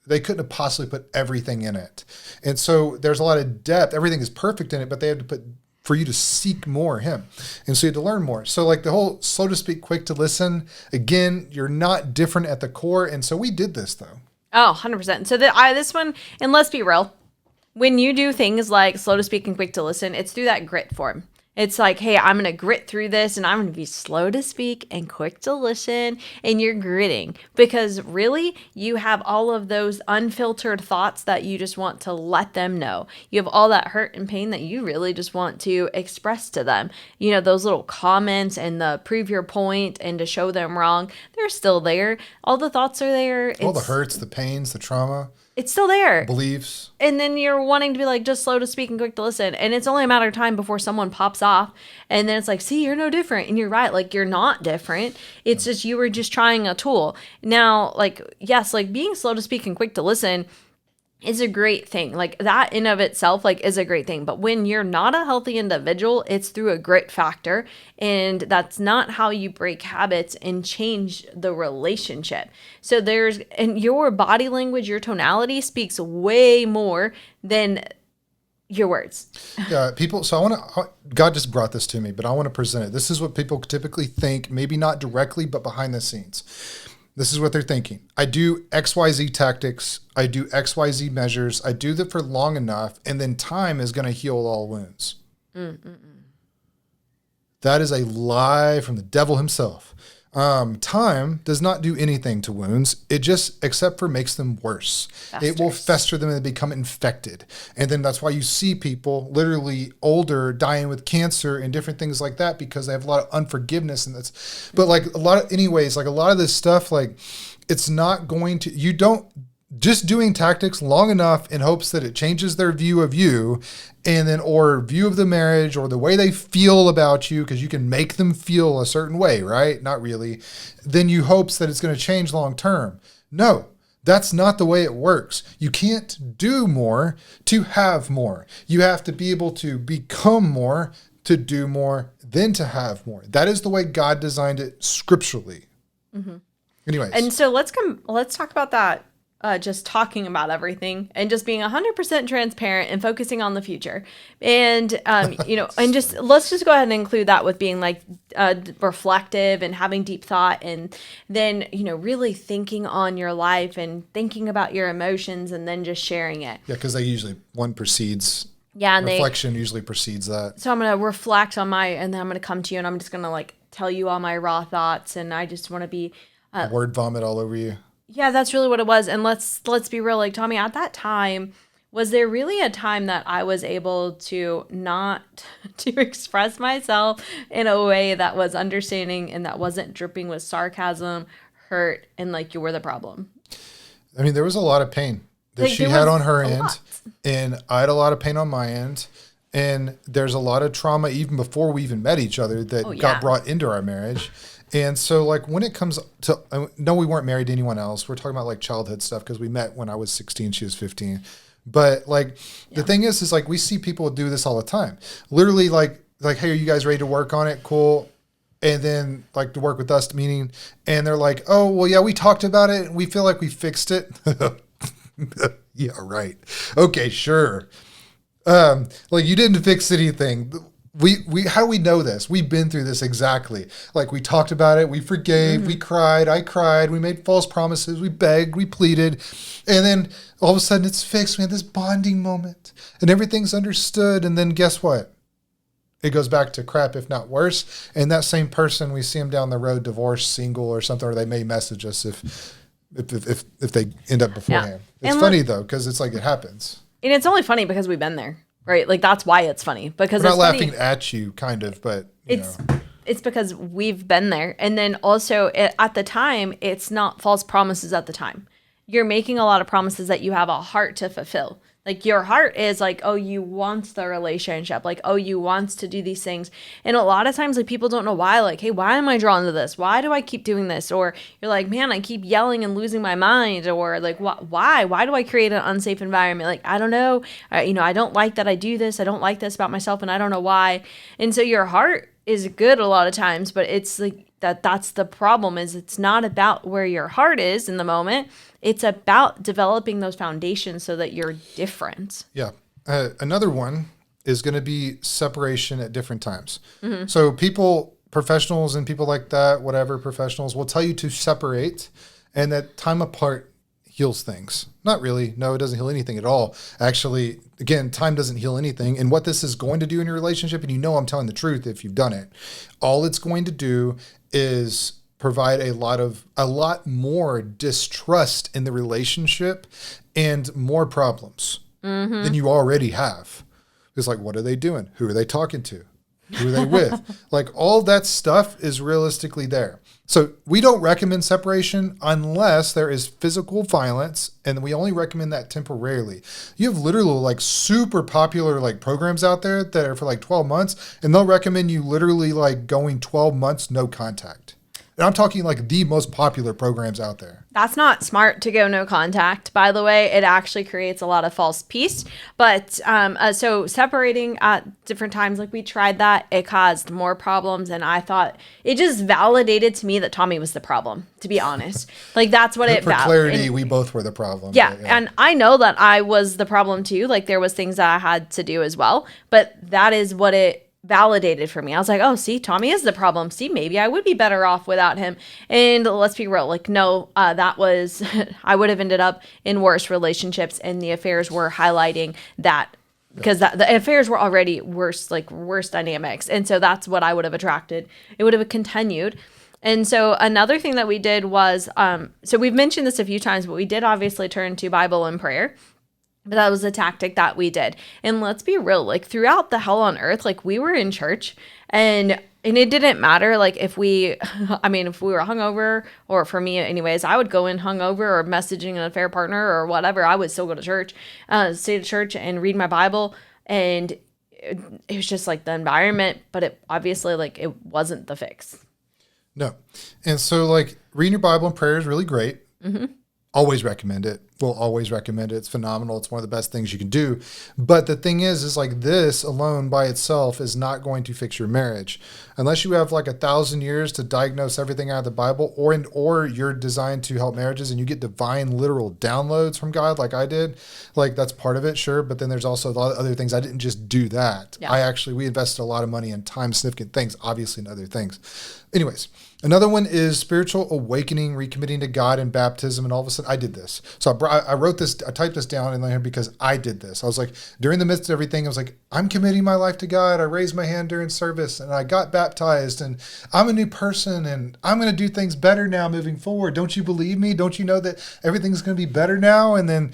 they couldn't have possibly put everything in it. And so there's a lot of depth. Everything is perfect in it, but they had to put, for you to seek more him. And so you had to learn more. So like the whole, so to speak, quick to listen, again, you're not different at the core. And so we did this though. Oh, 100%. So this one, and let's be real, when you do things like slow to speak and quick to listen, it's through that grit form. It's like, hey, I'm going to grit through this and I'm going to be slow to speak and quick to listen. And you're gritting because really you have all of those unfiltered thoughts that you just want to let them know. You have all that hurt and pain that you really just want to express to them. You know, those little comments and the prove your point and to show them wrong, they're still there. All the thoughts are there. All the hurts, the pains, the trauma. It's still there. Beliefs. And then you're wanting to be like, just slow to speak and quick to listen. And it's only a matter of time before someone pops off. And then it's like, see, you're no different. And you're right. Like, you're not different. It's just, you were just trying a tool. Now, like, yes, like being slow to speak and quick to listen is a great thing. Like that in of itself, like is a great thing. But when you're not a healthy individual, it's through a grit factor. And that's not how you break habits and change the relationship. So and your body language, your tonality speaks way more than your words. Yeah, people. So God just brought this to me, but I want to present it. This is what people typically think, maybe not directly, but behind the scenes. This is what they're thinking. I do XYZ tactics. I do XYZ measures. I do that for long enough, and then time is going to heal all wounds. That is a lie from the devil himself. Time does not do anything to wounds. It just, except for makes them worse. It will fester them and become infected. And then that's why you see people literally older dying with cancer and different things like that, because they have a lot of unforgiveness. And but like a lot of this stuff, like it's not going to, you don't, just doing tactics long enough in hopes that it changes their view of you and then, or view of the marriage or the way they feel about you, because you can make them feel a certain way, right? Not really. Then you hopes that it's going to change long term. No, that's not the way it works. You can't do more to have more. You have to be able to become more, to do more, then to have more. That is the way God designed it scripturally. Anyways. And so let's talk about that. Just talking about everything and just being 100% transparent and focusing on the future. And, and just, let's just go ahead and include that with being like reflective and having deep thought. And then, really thinking on your life and thinking about your emotions and then just sharing it. Yeah. Cause one precedes. Yeah. And reflection usually precedes that. So I'm going to reflect on and then I'm going to come to you and I'm just going to like tell you all my raw thoughts. And I just want to be word vomit all over you. Yeah, that's really what it was. And let's be real, like Tommy, at that time, was there really a time that I was able to not to express myself in a way that was understanding and that wasn't dripping with sarcasm, hurt, and like you were the problem? I mean, there was a lot of pain that she had on her end, and I had a lot of pain on my end. And there's a lot of trauma even before we even met each other that got brought into our marriage. And so like when it comes to, no, we weren't married to anyone else. We're talking about like childhood stuff because we met when I was 16, she was 15. But like the thing is like we see people do this all the time. Literally like, hey, are you guys ready to work on it? Cool. And then like to work with us, meaning, and they're like, oh, well, yeah, we talked about it and we feel like we fixed it. Yeah, right. Okay, sure. Like you didn't fix anything. we how do we know this? We've been through this exactly. Like we talked about it, we forgave, we cried, I cried, we made false promises, we begged, we pleaded, and then all of a sudden it's fixed. We had this bonding moment and everything's understood. And then guess what? It goes back to crap, if not worse. And that same person, we see them down the road, divorced, single or something, or they may message us if they end up beforehand. It's funny though, because it's like it happens. And it's only funny because we've been there. Right, like that's why it's funny because we're it's not laughing at you, kind of, but it's because we've been there, and then also at the time, it's not false promises. At the time, you're making a lot of promises that you have a heart to fulfill. Like your heart is like, oh, you want the relationship, like, oh, you want to do these things, and a lot of times, like people don't know why. Like, hey, why am I drawn to this? Why do I keep doing this? Or you're like, man, I keep yelling and losing my mind. Or like, why? Why do I create an unsafe environment? Like, I don't know. I don't like that I do this. I don't like this about myself, and I don't know why. And so your heart is good a lot of times, but it's like that's the problem. Is it's not about where your heart is in the moment. It's about developing those foundations so that you're different. Yeah. Another one is going to be separation at different times. Mm-hmm. So people, professionals and people like that, whatever professionals, will tell you to separate and that time apart heals things. Not really. No, it doesn't heal anything at all. Actually, again, time doesn't heal anything. And what this is going to do in your relationship, and you know I'm telling the truth if you've done it, all it's going to do is provide a lot more distrust in the relationship and more problems than you already have. It's like, what are they doing? Who are they talking to? Who are they with? Like all that stuff is realistically there. So we don't recommend separation unless there is physical violence, and we only recommend that temporarily. You have literally like super popular like programs out there that are for like 12 months, and they'll recommend you literally like going 12 months no contact. And I'm talking like the most popular programs out there. That's not smart to go no contact, by the way. It actually creates a lot of false peace. But so separating at different times, like we tried that, it caused more problems. And I thought it just validated to me that Tommy was the problem, to be honest. Like that's what it validated. For clarity, we both were the problem. Yeah, and I know that I was the problem too. Like there was things that I had to do as well. But that is what it validated for me. I was like, oh, see, Tommy is the problem. See, maybe I would be better off without him. And let's be real, like, no, that was, I would have ended up in worse relationships, and the affairs were highlighting that because the affairs were already worse dynamics. And so that's what I would have attracted. It would have continued. And so another thing that we did was, so we've mentioned this a few times, but we did obviously turn to Bible and prayer. But that was a tactic that we did. And let's be real, like throughout the hell on earth, like we were in church and it didn't matter. Like if we were hungover, or for me anyways, I would go in hungover or messaging an affair partner or whatever. I would still go to church, stay to church and read my Bible. And it was just like the environment, but it obviously like it wasn't the fix. No. And so like reading your Bible and prayer is really great. Mm-hmm. Always recommend it. We'll always recommend it. It's phenomenal. It's one of the best things you can do. But the thing is like this alone by itself is not going to fix your marriage. Unless you have like 1,000 years to diagnose everything out of the Bible, or you're designed to help marriages and you get divine literal downloads from God like I did. Like that's part of it, sure. But then there's also a lot of other things. I didn't just do that. Yeah. We invested a lot of money and time, significant things, obviously, and other things. Anyways, another one is spiritual awakening, recommitting to God in baptism. And all of a sudden I did this. So I wrote this, I typed this down in there because I did this. I was like, during the midst of everything, I was like, I'm committing my life to God. I raised my hand during service and I got baptized and I'm a new person and I'm going to do things better now moving forward. Don't you believe me? Don't you know that everything's going to be better now? And then,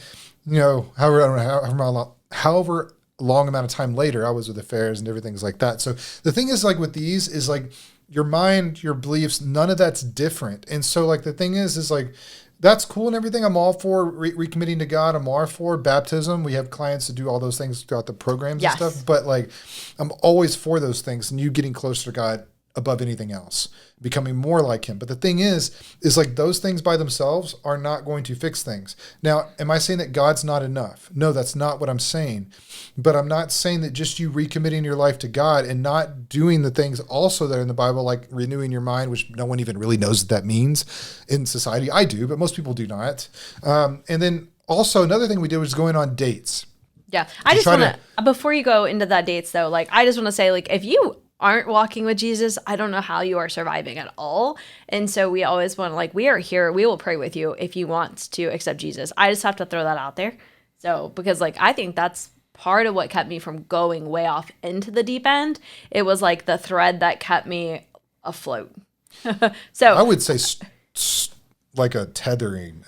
however long amount of time later, I was with affairs and everything's like that. So the thing is like with these is like your mind, your beliefs, none of that's different. And so like the thing is like, that's cool and everything. I'm all for recommitting to God. I'm all for baptism. We have clients to do all those things throughout the programs and stuff. But like, I'm always for those things and you getting closer to God above anything else, becoming more like him. But the thing is like those things by themselves are not going to fix things. Now, am I saying that God's not enough? No, that's not what I'm saying. But I'm not saying that just you recommitting your life to God and not doing the things also that are in the Bible, like renewing your mind, which no one even really knows what that means in society. I do, but most people do not. And then also another thing we did was going on dates. Yeah. I just want to, before you go into that dates though, like, I just want to say, like, if you aren't walking with Jesus, I don't know how you are surviving at all. And so we always want to, like, we are here. We will pray with you if you want to accept Jesus. I just have to throw that out there. So, because, like, I think that's part of what kept me from going way off into the deep end. It was like the thread that kept me afloat. So I would say like a tethering,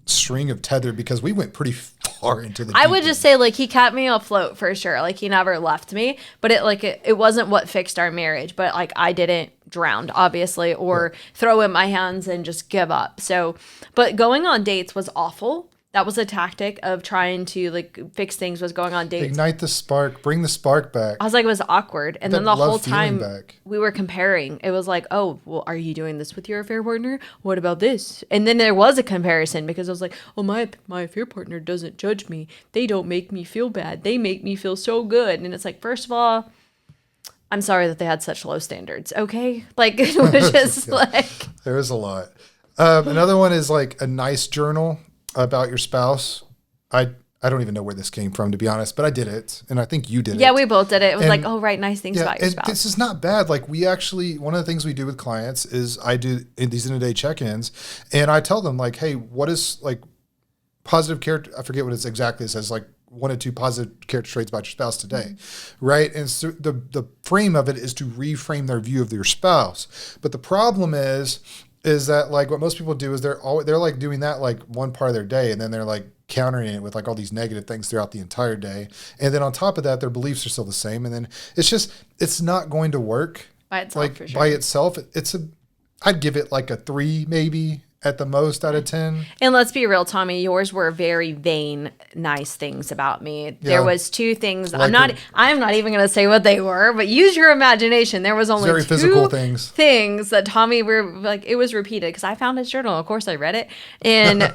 string of tether, because we went pretty far into the I would just say, like, he kept me afloat for sure. Like, he never left me, but it wasn't what fixed our marriage. But, like, I didn't drown, obviously, or throw in my hands and just give up. So, but going on dates was awful. That was a tactic of trying to, like, fix things, was going on dates. Ignite the spark, bring the spark back. I was like, it was awkward. And then the whole time we were comparing. It was like, oh, well, are you doing this with your affair partner? What about this? And then there was a comparison, because I was like, oh, my affair partner doesn't judge me. They don't make me feel bad. They make me feel so good. And it's like, first of all, I'm sorry that they had such low standards. Okay. Like, it was just like. There is a lot. Another one is like a nice journal about your spouse. I don't even know where this came from, to be honest, but I did it, and I think you did it. Yeah, we both did it. It was like, oh, write nice things about your spouse. This is not bad. Like, we actually, one of the things we do with clients is I do these end-of-day check-ins, and I tell them, like, hey, what is, like, positive character? I forget what it exactly says, like 1 or 2 positive character traits about your spouse today, right? And so the frame of it is to reframe their view of their spouse. But the problem is that, like, what most people do is they're like doing that like one part of their day, and then they're like countering it with like all these negative things throughout the entire day. And then on top of that, their beliefs are still the same. And then it's not going to work by itself. Like, for sure. by itself, I'd give it like a 3 maybe at the most out of 10. And let's be real, Tommy, yours were very vain, nice things about me. Yeah. There was 2 things. Like I'm not even going to say what they were, but use your imagination. There was only 2 physical things that Tommy were like, it was repeated, because I found his journal. Of course I read it. And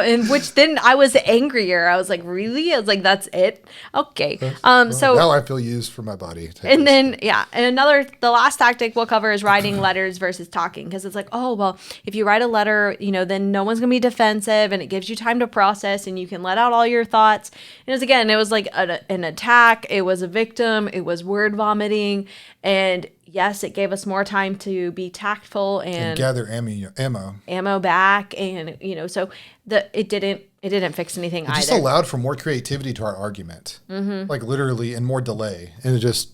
in which then I was angrier. I was like, really? I was like, that's it? Okay. So now I feel used for my body. And then, and the last tactic we'll cover is writing letters versus talking, because it's like, oh, well, if you write a letter, then no one's gonna be defensive, and it gives you time to process, and you can let out all your thoughts. And it was like an attack. It was a victim. It was word vomiting, and yes, it gave us more time to be tactful and gather ammo back, and so it didn't fix anything either. It just allowed for more creativity to our argument, like literally, and more delay, and it just.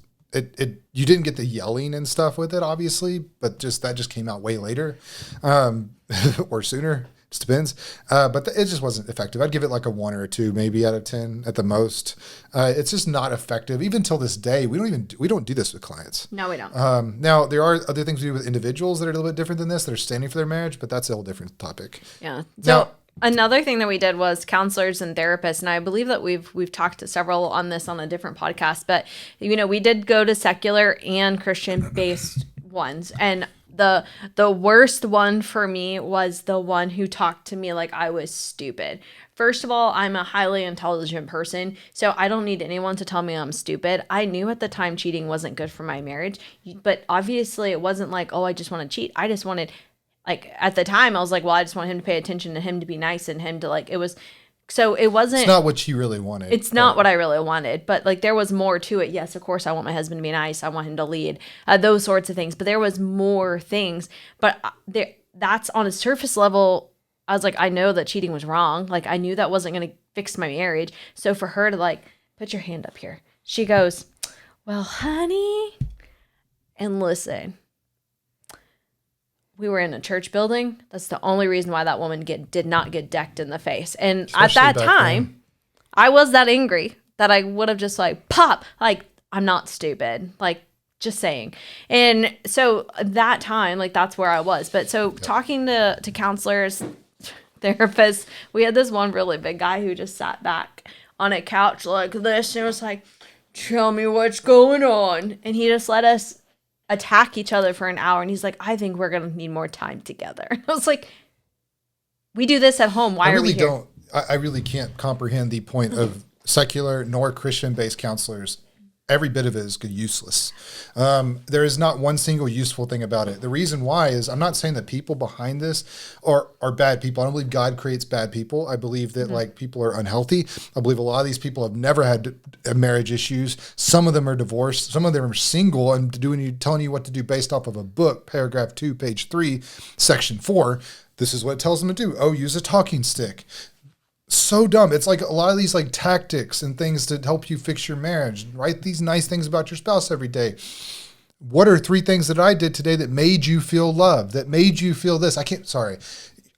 You didn't get the yelling and stuff with it, obviously, but that just came out way later, or sooner. Just depends. But it just wasn't effective. I'd give it like a 1 or a 2, maybe out of 10 at the most. It's just not effective. Even till this day, we don't do this with clients. No, we don't. Now there are other things we do with individuals that are a little bit different than this, that are standing for their marriage, but that's a whole different topic. Yeah. So another thing that we did was counselors and therapists, and I believe that we've talked to several on this on a different podcast, but we did go to secular and Christian based ones, and the worst one for me was the one who talked to me like I was stupid. First of all, I'm a highly intelligent person, so I don't need anyone to tell me I'm stupid. I knew at the time cheating wasn't good for my marriage, but obviously it wasn't like, oh, I just want to cheat. I just wanted, like, at the time I was like, well, I just want him to pay attention, to him to be nice, and him to, like, it was, so it wasn't. It's not what you really wanted. It's not what I really wanted, but, like, there was more to it. Yes, of course, I want my husband to be nice. I want him to lead, those sorts of things. But there was more things. But that's on a surface level. I was like, I know that cheating was wrong. Like, I knew that wasn't going to fix my marriage. So for her to, like, put your hand up here, she goes, well, honey, and listen. We were in a church building. That's the only reason why that woman did not get decked in the face. And especially at that time, I was that angry that I would have just like, pop, like, I'm not stupid. Like, just saying. And so that time, like, that's where I was. But so talking to counselors, therapists, we had this one really big guy who just sat back on a couch like this and was like, tell me what's going on. And he just let us attack each other for an hour, and he's like, I think we're gonna need more time together. I was like, we do this at home. Why are we here? I really can't comprehend the point of secular nor Christian based counselors every bit of it is useless. There is not one single useful thing about it. The reason why is I'm not saying that people behind this are bad people. I don't believe God creates bad people. I believe that like people are unhealthy. I believe a lot of these people have never had marriage issues. Some of them are divorced. Some of them are single and telling you what to do based off of a book, paragraph 2, page 3, section 4. This is what it tells them to do. Oh, use a talking stick. So dumb. It's like a lot of these like tactics and things to help you fix your marriage. Write these nice things about your spouse every day. What are 3 things that I did today that made you feel loved, that made you feel this?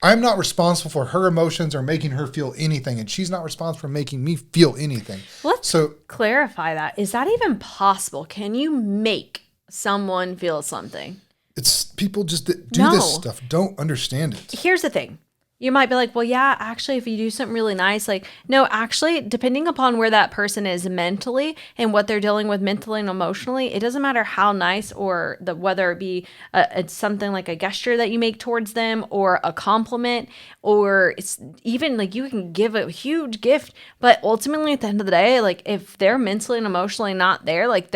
I'm not responsible for her emotions or making her feel anything, and she's not responsible for making me feel anything. Let's clarify that. Is that even possible? Can you make someone feel something? It's people just that do this stuff don't understand it. Here's the thing. You might be like, well, yeah, actually, if you do something really nice, like, no, actually, depending upon where that person is mentally and what they're dealing with mentally and emotionally, it doesn't matter how nice or whether it be it's something like a gesture that you make towards them or a compliment, or it's even like you can give a huge gift, but ultimately at the end of the day, like if they're mentally and emotionally not there, like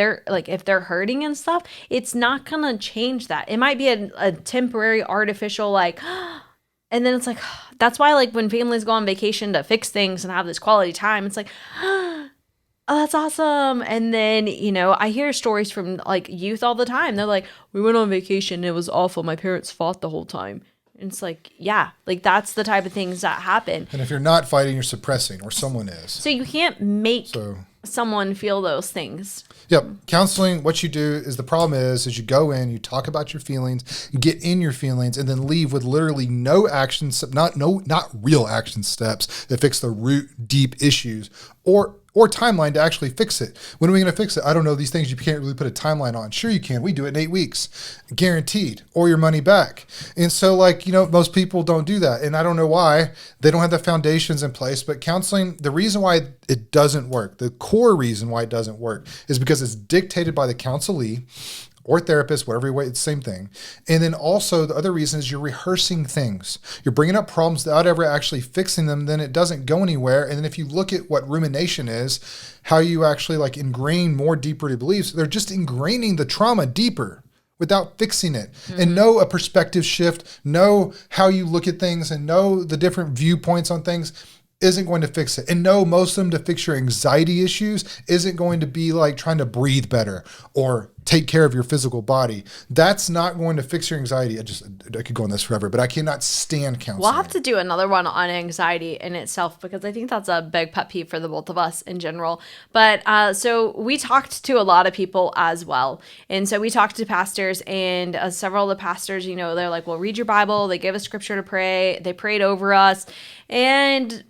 if they're hurting and stuff, it's not gonna change that. It might be a temporary artificial like. And then it's like, that's why like when families go on vacation to fix things and have this quality time, it's like, oh, that's awesome. And then, I hear stories from like youth all the time. They're like, we went on vacation. It was awful. My parents fought the whole time. And it's like, yeah, like that's the type of things that happen. And if you're not fighting, you're suppressing, or someone is. So you can't make someone feel those things. Yep. Counseling, what you do is the problem is you go in, you talk about your feelings, get in your feelings, and then leave with literally no action, not real action steps that fix the root deep issues or timeline to actually fix it. When are we going to fix it? I don't know. These things you can't really put a timeline on. Sure you can. We do it in 8 weeks, guaranteed, or your money back. And so most people don't do that. And I don't know why. They don't have the foundations in place, but counseling, the reason why it doesn't work, the core reason why it doesn't work is because it's dictated by the counselee or therapist, whatever way, it's the same thing. And then also the other reason is you're rehearsing things. You're bringing up problems without ever actually fixing them, then it doesn't go anywhere. And then if you look at what rumination is, how you actually ingrain more deep-rooted beliefs, they're just ingraining the trauma deeper without fixing it. And know a perspective shift, know how you look at things, and know the different viewpoints on things isn't going to fix it. And no, most of them to fix your anxiety issues isn't going to be like trying to breathe better or take care of your physical body. That's not going to fix your anxiety. I could go on this forever, but I cannot stand counseling. We'll have to do another one on anxiety in itself because I think that's a big pet peeve for the both of us in general. But so we talked to a lot of people as well. And so we talked to pastors, and several of the pastors, they're like, well, read your Bible. They gave us scripture to pray. They prayed over us. And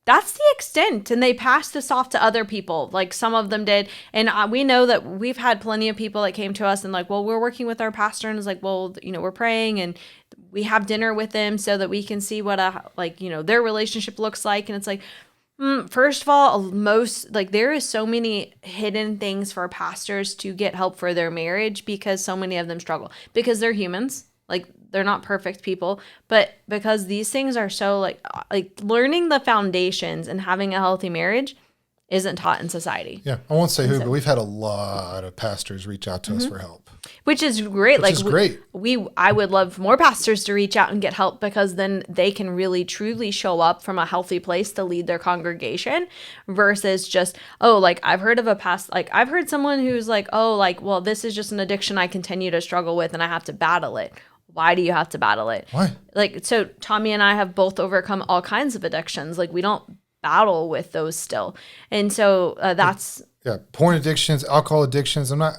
that's the extent. And they passed this off to other people. Like some of them did. And we know that we've had plenty of people that came to us and like, well, we're working with our pastor. And it's like, well, we're praying and we have dinner with them so that we can see what their relationship looks like. And it's like, first of all, there is so many hidden things for pastors to get help for their marriage because so many of them struggle because they're humans. Like they're not perfect people, but because these things are so like learning the foundations and having a healthy marriage isn't taught in society. Yeah. I won't say who, but we've had a lot of pastors reach out to us for help. Which is great. Which is great. I would love more pastors to reach out and get help because then they can really truly show up from a healthy place to lead their congregation versus just, I've heard of I've heard someone who's like, well, this is just an addiction I continue to struggle with and I have to battle it. Why do you have to battle it? Why? So Tommy and I have both overcome all kinds of addictions. We don't battle with those still. And so that's... Yeah, porn addictions, alcohol addictions. I'm not,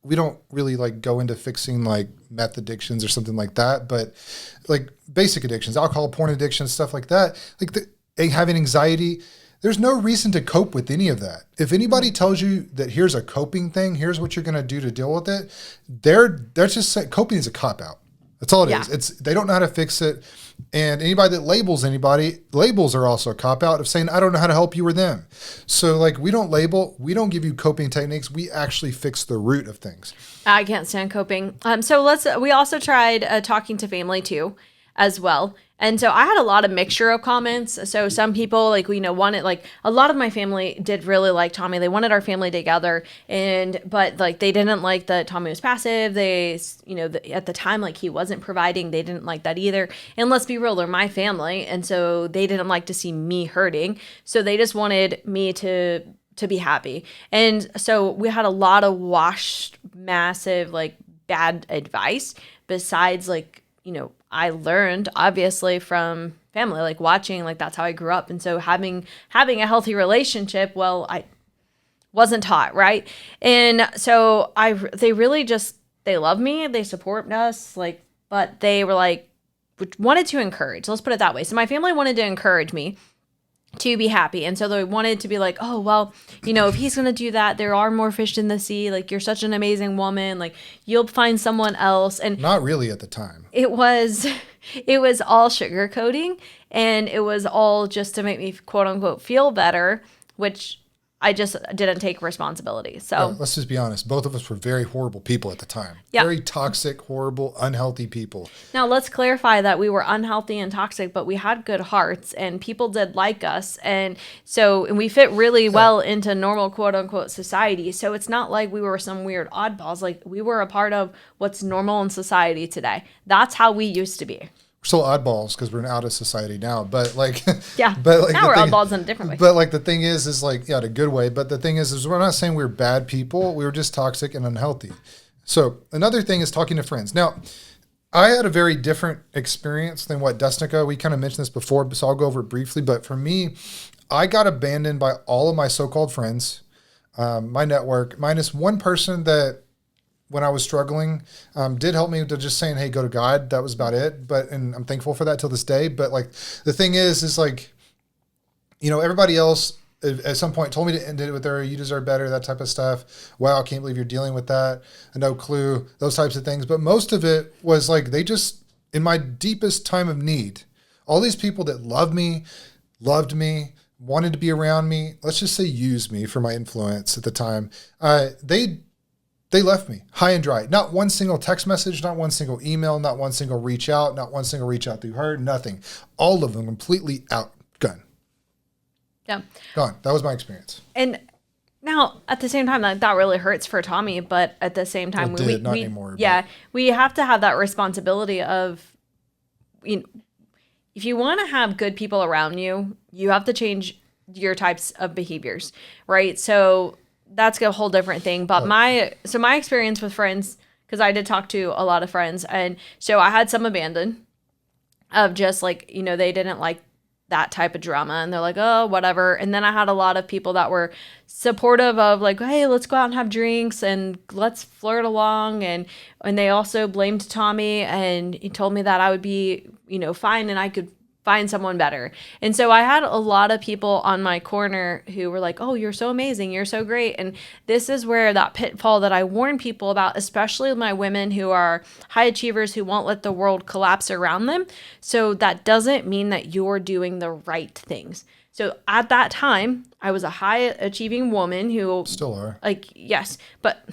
we don't really, go into fixing, meth addictions or something like that. But, basic addictions, alcohol, porn addictions, stuff like that. Having anxiety... There's no reason to cope with any of that. If anybody tells you that here's a coping thing, here's what you're going to do to deal with it, they're just saying coping is a cop-out. That's all it is. They don't know how to fix it. And anybody that labels are also a cop-out of saying, I don't know how to help you or them. So we don't label, we don't give you coping techniques. We actually fix the root of things. I can't stand coping. We also tried talking to family too. as well. And so I had a lot of mixture of comments. So some people like, wanted, like, a lot of my family did really like Tommy. They wanted our family together, but like they didn't like that Tommy was passive. They, at the time, like, he wasn't providing. They didn't like that either. And let's be real, they're my family. And so they didn't like to see me hurting. So they just wanted me to be happy. And so we had a lot of washed, massive, like, bad advice besides, like, I learned obviously from family, like watching, like that's how I grew up. And so having a healthy relationship, well, I wasn't taught, right? And so they really just, they love me, they support us, like, but they were like, wanted to encourage, let's put it that way. So my family wanted to encourage me to be happy. And so they wanted to be like, oh, well, if he's going to do that, there are more fish in the sea. Like, you're such an amazing woman. Like, you'll find someone else. And not really at the time. It was all sugarcoating, and it was all just to make me, quote unquote, feel better, which I just didn't take responsibility. So yeah, let's just be honest. Both of us were very horrible people at the time. Yeah. Very toxic, horrible, unhealthy people. Now, let's clarify that we were unhealthy and toxic, but we had good hearts and people did like us. And we fit really well into normal, quote unquote, society. So it's not like we were some weird oddballs. Like, we were a part of what's normal in society today. That's how we used to be. We're still oddballs because we're out of society now, but like, yeah, but like now we're oddballs in a different way. But like the thing is like, yeah, in a good way. But the thing is we're not saying we're bad people. We were just toxic and unhealthy. So another thing is talking to friends. Now, I had a very different experience than what Desnekka, we kind of mentioned this before, so I'll go over it briefly. But for me, I got abandoned by all of my so-called friends, my network, minus one person that, when I was struggling, did help me to just saying, hey, go to God. That was about it. And I'm thankful for that till this day. But like, the thing is like, everybody else at some point told me to end it with you deserve better, that type of stuff. Wow, I can't believe you're dealing with that. No clue, those types of things. But most of it was like, they just, in my deepest time of need, all these people that loved me, wanted to be around me, let's just say use me for my influence at the time, they left me high and dry. Not one single text message, not one single email, not one single reach out, not one single reach out through her, nothing. All of them completely out, gone. Yeah. Gone. That was my experience. And now, at the same time, that really hurts for Tommy, but at the same time, not anymore. Yeah, we have to have that responsibility of, if you want to have good people around you, you have to change your types of behaviors, right? So that's a whole different thing. But my experience with friends, because I did talk to a lot of friends, and so I had some abandon of just like, they didn't like that type of drama, and they're like, oh, whatever. And then I had a lot of people that were supportive of like, hey, let's go out and have drinks and let's flirt along. And they also blamed Tommy, and he told me that I would be, fine and I could find someone better. And so I had a lot of people on my corner who were like, oh, you're so amazing, you're so great. And this is where that pitfall that I warn people about, especially my women who are high achievers who won't let the world collapse around them. So that doesn't mean that you're doing the right things. So at that time, I was a high achieving woman who still are. Like, yes, but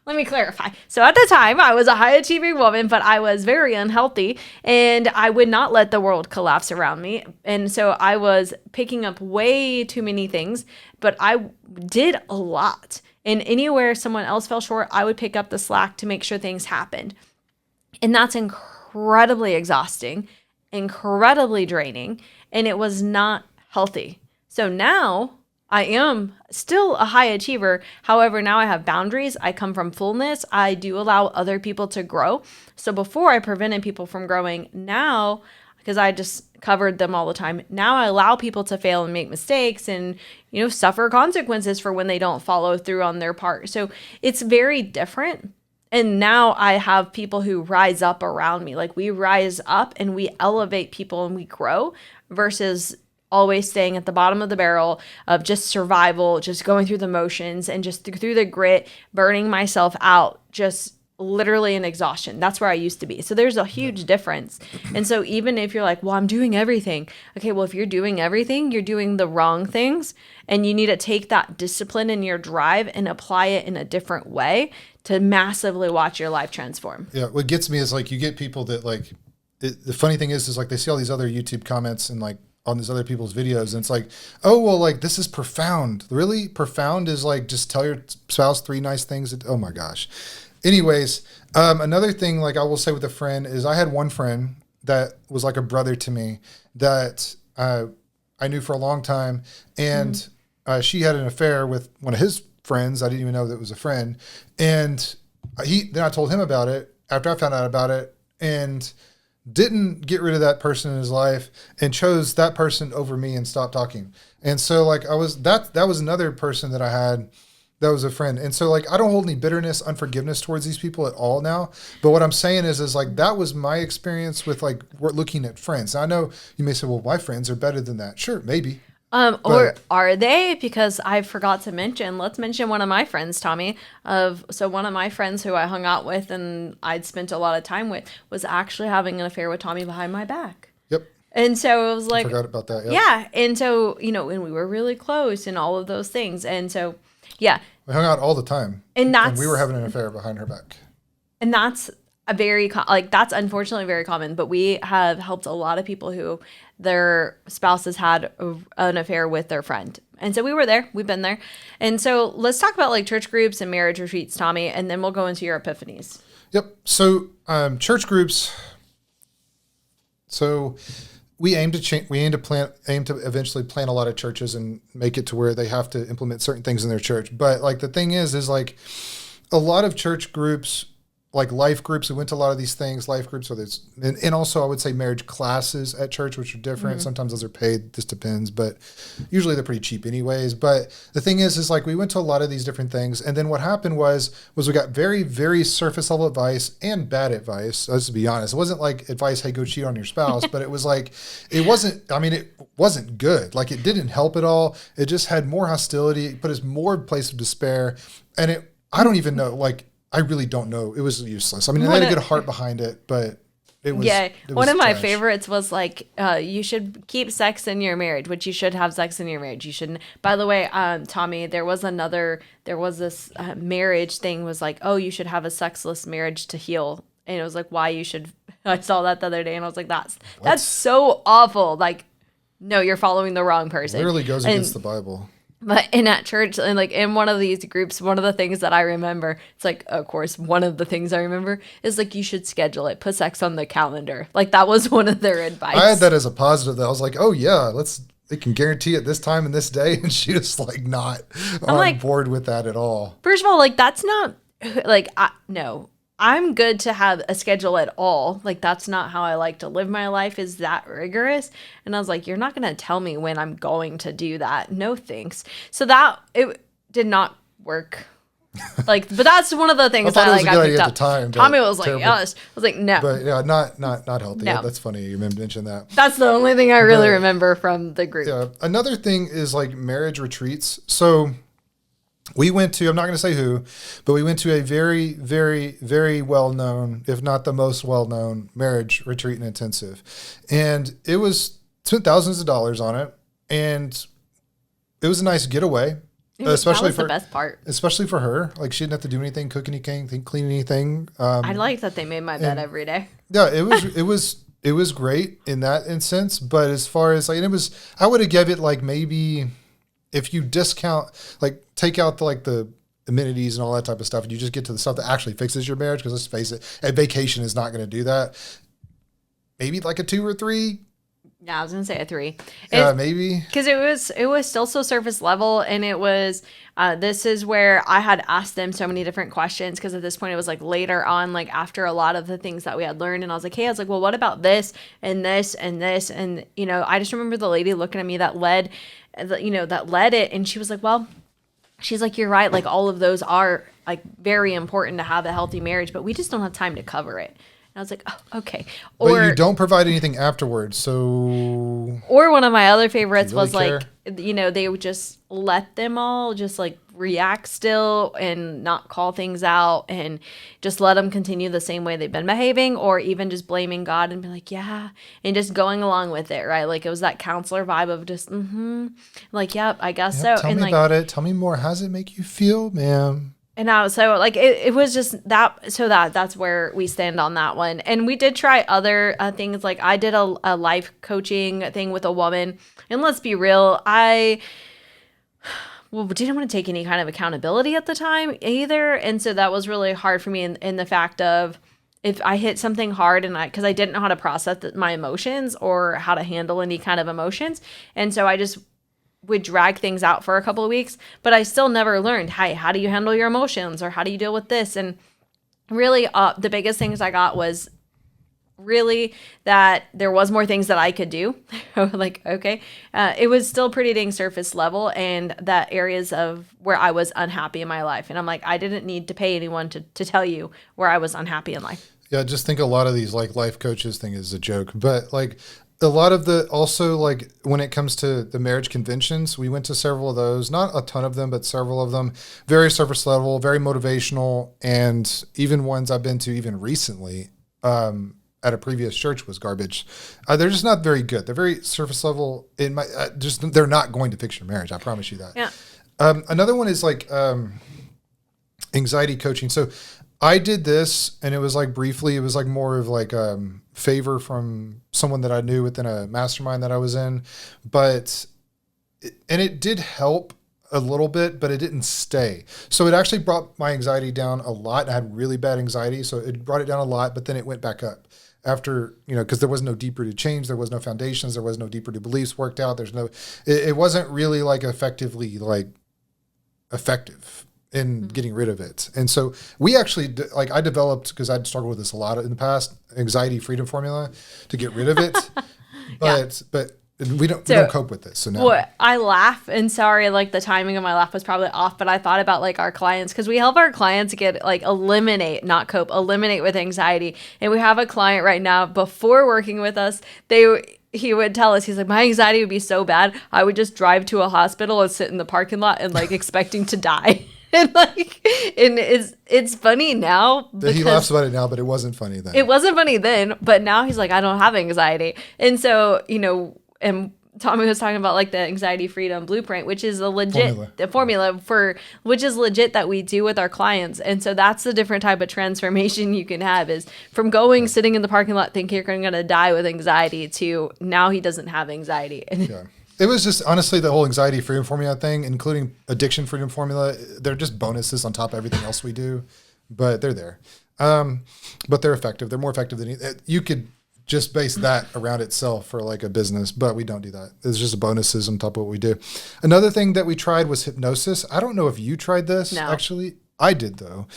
let me clarify. So at the time, I was a high achieving woman, but I was very unhealthy, and I would not let the world collapse around me. And so I was picking up way too many things, but I did a lot. And anywhere someone else fell short, I would pick up the slack to make sure things happened. And that's incredibly exhausting, incredibly draining, and it was not healthy. So now I am still a high achiever. However, now I have boundaries. I come from fullness. I do allow other people to grow. So before I prevented people from growing, now, because I just covered them all the time, now I allow people to fail and make mistakes and, suffer consequences for when they don't follow through on their part. So it's very different. And now I have people who rise up around me. Like, we rise up and we elevate people and we grow versus always staying at the bottom of the barrel of just survival, just going through the motions and just through the grit, burning myself out, just literally in exhaustion. That's where I used to be. So there's a huge difference. And so even if you're like, well, I'm doing everything. Okay, well, if you're doing everything, you're doing the wrong things. And you need to take that discipline in your drive and apply it in a different way to massively watch your life transform. Yeah, what gets me is like, you get people that like, the funny thing is like they see all these other YouTube comments and like on these other people's videos, and it's like, oh well, like this is profound. Really, profound is like just tell your spouse 3 nice things. Oh my gosh. Anyways, another thing like I will say with a friend is I had one friend that was like a brother to me that I knew for a long time, and she had an affair with one of his friends. I didn't even know that was a friend, and then I told him about it after I found out about it, and didn't get rid of that person in his life and chose that person over me and stopped talking. And so like that was another person that I had that was a friend. And so like I don't hold any bitterness, unforgiveness towards these people at all now. But what I'm saying is like that was my experience with like we're looking at friends. Now, I know you may say, well, my friends are better than that. Sure, maybe. Or are they? Because I forgot to mention, let's mention one of my friends, Tommy. So one of my friends who I hung out with and I'd spent a lot of time with was actually having an affair with Tommy behind my back. Yep. And so it was like, I forgot about that. Yep. Yeah. And so, and we were really close and all of those things. And so, yeah. We hung out all the time. And we were having an affair behind her back. And that's that's unfortunately very common, but we have helped a lot of people who their spouses had an affair with their friend. And so we were there, we've been there. And so let's talk about like church groups and marriage retreats, Tommy, and then we'll go into your epiphanies. Yep. So church groups. So we aim to eventually plant a lot of churches and make it to where they have to implement certain things in their church. But like the thing is like a lot of church groups, like life groups, we went to a lot of these things, life groups, and also I would say marriage classes at church, which are different. Mm-hmm. Sometimes those are paid, this depends, but usually they're pretty cheap anyways. But the thing is like we went to a lot of these different things. And then what happened was we got very, very surface level advice and bad advice. Let's be honest. It wasn't like advice, hey, go cheat on your spouse, but it was like, it wasn't good. Like it didn't help at all. It just had more hostility. It put us more in a place of despair. And I don't even know, like, I really don't know. It was useless. I mean, they had a good heart behind it, but it was. Yeah, one of my favorites was like, you should keep sex in your marriage, which you should have sex in your marriage. You shouldn't. By the way, Tommy, there was this marriage thing was like, oh, you should have a sexless marriage to heal. And it was like, why you should. I saw that the other day and I was like, that's so awful. Like, no, you're following the wrong person. It literally goes against the Bible. But at church, and like in one of these groups, one of the things that I remember, it's like, of course, one of the things I remember is like, you should schedule it, put sex on the calendar. Like that was one of their advice. I had that as a positive though. I was like, oh yeah, they can guarantee it this time and this day. And she was like not on board with that at all. First of all, like that's not like, no. I'm good to have a schedule at all. Like, that's not how I like to live my life, is that rigorous. And I was like, you're not going to tell me when I'm going to do that. No thanks. So it did not work. Like, but that's one of the things I picked up. At the time, Tommy was like, yes. I was like, no. But yeah, not healthy. No. That's funny. You mentioned that. That's the only thing I really remember from the group. Yeah. Another thing is like marriage retreats. So we went to, I'm not going to say who, but we went to a very, very, very well-known, if not the most well-known marriage retreat and intensive. And it was spent thousands of dollars on it. And it was a nice getaway. Especially the best part. Especially for her. Like she didn't have to do anything, cook anything, clean anything. I like that they made my bed every day. Yeah, it was great in that sense. But as far as like, and I would have given it like maybe if you discount, like take out the amenities and all that type of stuff, and you just get to the stuff that actually fixes your marriage, because let's face it, a vacation is not going to do that. Maybe like a 2 or 3. Yeah, I was going to say a 3. Yeah, maybe. Because it was still so surface level, and it was, this is where I had asked them so many different questions, because at this point it was like later on, like after a lot of the things that we had learned, and I was like, well, what about this and this and this? And, I just remember the lady looking at me that led it, and she was like, well, she's like, you're right, like all of those are like very important to have a healthy marriage, but we just don't have time to cover it. And I was like, oh, okay. But you don't provide anything afterwards, so. Or one of my other favorites was care? Like, they would just let them all just like react still and not call things out and just let them continue the same way they've been behaving, or even just blaming God and be like, yeah, and just going along with it, right? Like it was that counselor vibe of just, like, yep, I guess so. Tell me about it. Tell me more. How does it make you feel, ma'am? And I was so like, it was just that. So that's where we stand on that one. And we did try other things. Like I did a life coaching thing with a woman. And let's be real, didn't want to take any kind of accountability at the time either. And so that was really hard for me in the fact of if I hit something hard because I didn't know how to process my emotions or how to handle any kind of emotions. And so I just would drag things out for a couple of weeks, but I still never learned, hey, how do you handle your emotions or how do you deal with this? And really the biggest things I got was really that there was more things that I could do. Like, okay, it was still pretty dang surface level and that areas of where I was unhappy in my life. And I'm like, I didn't need to pay anyone to tell you where I was unhappy in life. Yeah, I just think a lot of these like life coaches thing is a joke, but like a lot of the also like when it comes to the marriage conventions, we went to several of those, not a ton of them, but several of them, very surface level, very motivational. And even ones I've been to even recently, at a previous church was garbage. They're just not very good. They're very surface level. They're not going to fix your marriage. I promise you that. Yeah. Another one is like anxiety coaching. So I did this, and it was like briefly. It was like more of like favor from someone that I knew within a mastermind that I was in, and it did help a little bit, but it didn't stay. So it actually brought my anxiety down a lot. I had really bad anxiety, so it brought it down a lot, but then it went back up after, because there was no deep-rooted change, there was no foundations, there was no deep-rooted beliefs worked out. It wasn't really like effective in getting rid of it. And so we actually, I developed, because I'd struggled with this a lot in the past, anxiety freedom formula to get rid of it. But we don't cope with this. So now I laugh, and sorry, like the timing of my laugh was probably off, but I thought about like our clients, because we help our clients get like eliminate with anxiety. And we have a client right now, before working with us, he would tell us, he's like, my anxiety would be so bad, I would just drive to a hospital and sit in the parking lot and like expecting to die. And it's funny now. He laughs about it now, but it wasn't funny then. It wasn't funny then, but now he's like, I don't have anxiety. And so, and Tommy was talking about like the anxiety freedom blueprint, which is a legit formula which is legit that we do with our clients. And so that's the different type of transformation you can have, is from sitting in the parking lot thinking you're going to die with anxiety to now he doesn't have anxiety. Yeah. It was just, honestly, the whole anxiety freedom formula thing, including addiction freedom formula, they're just bonuses on top of everything else we do, but they're there. But they're effective. They're more effective than you could just base that around itself for like a business, but we don't do that. It's just bonuses on top of what we do. Another thing that we tried was hypnosis. I don't know if you tried this. No. Actually. I did though.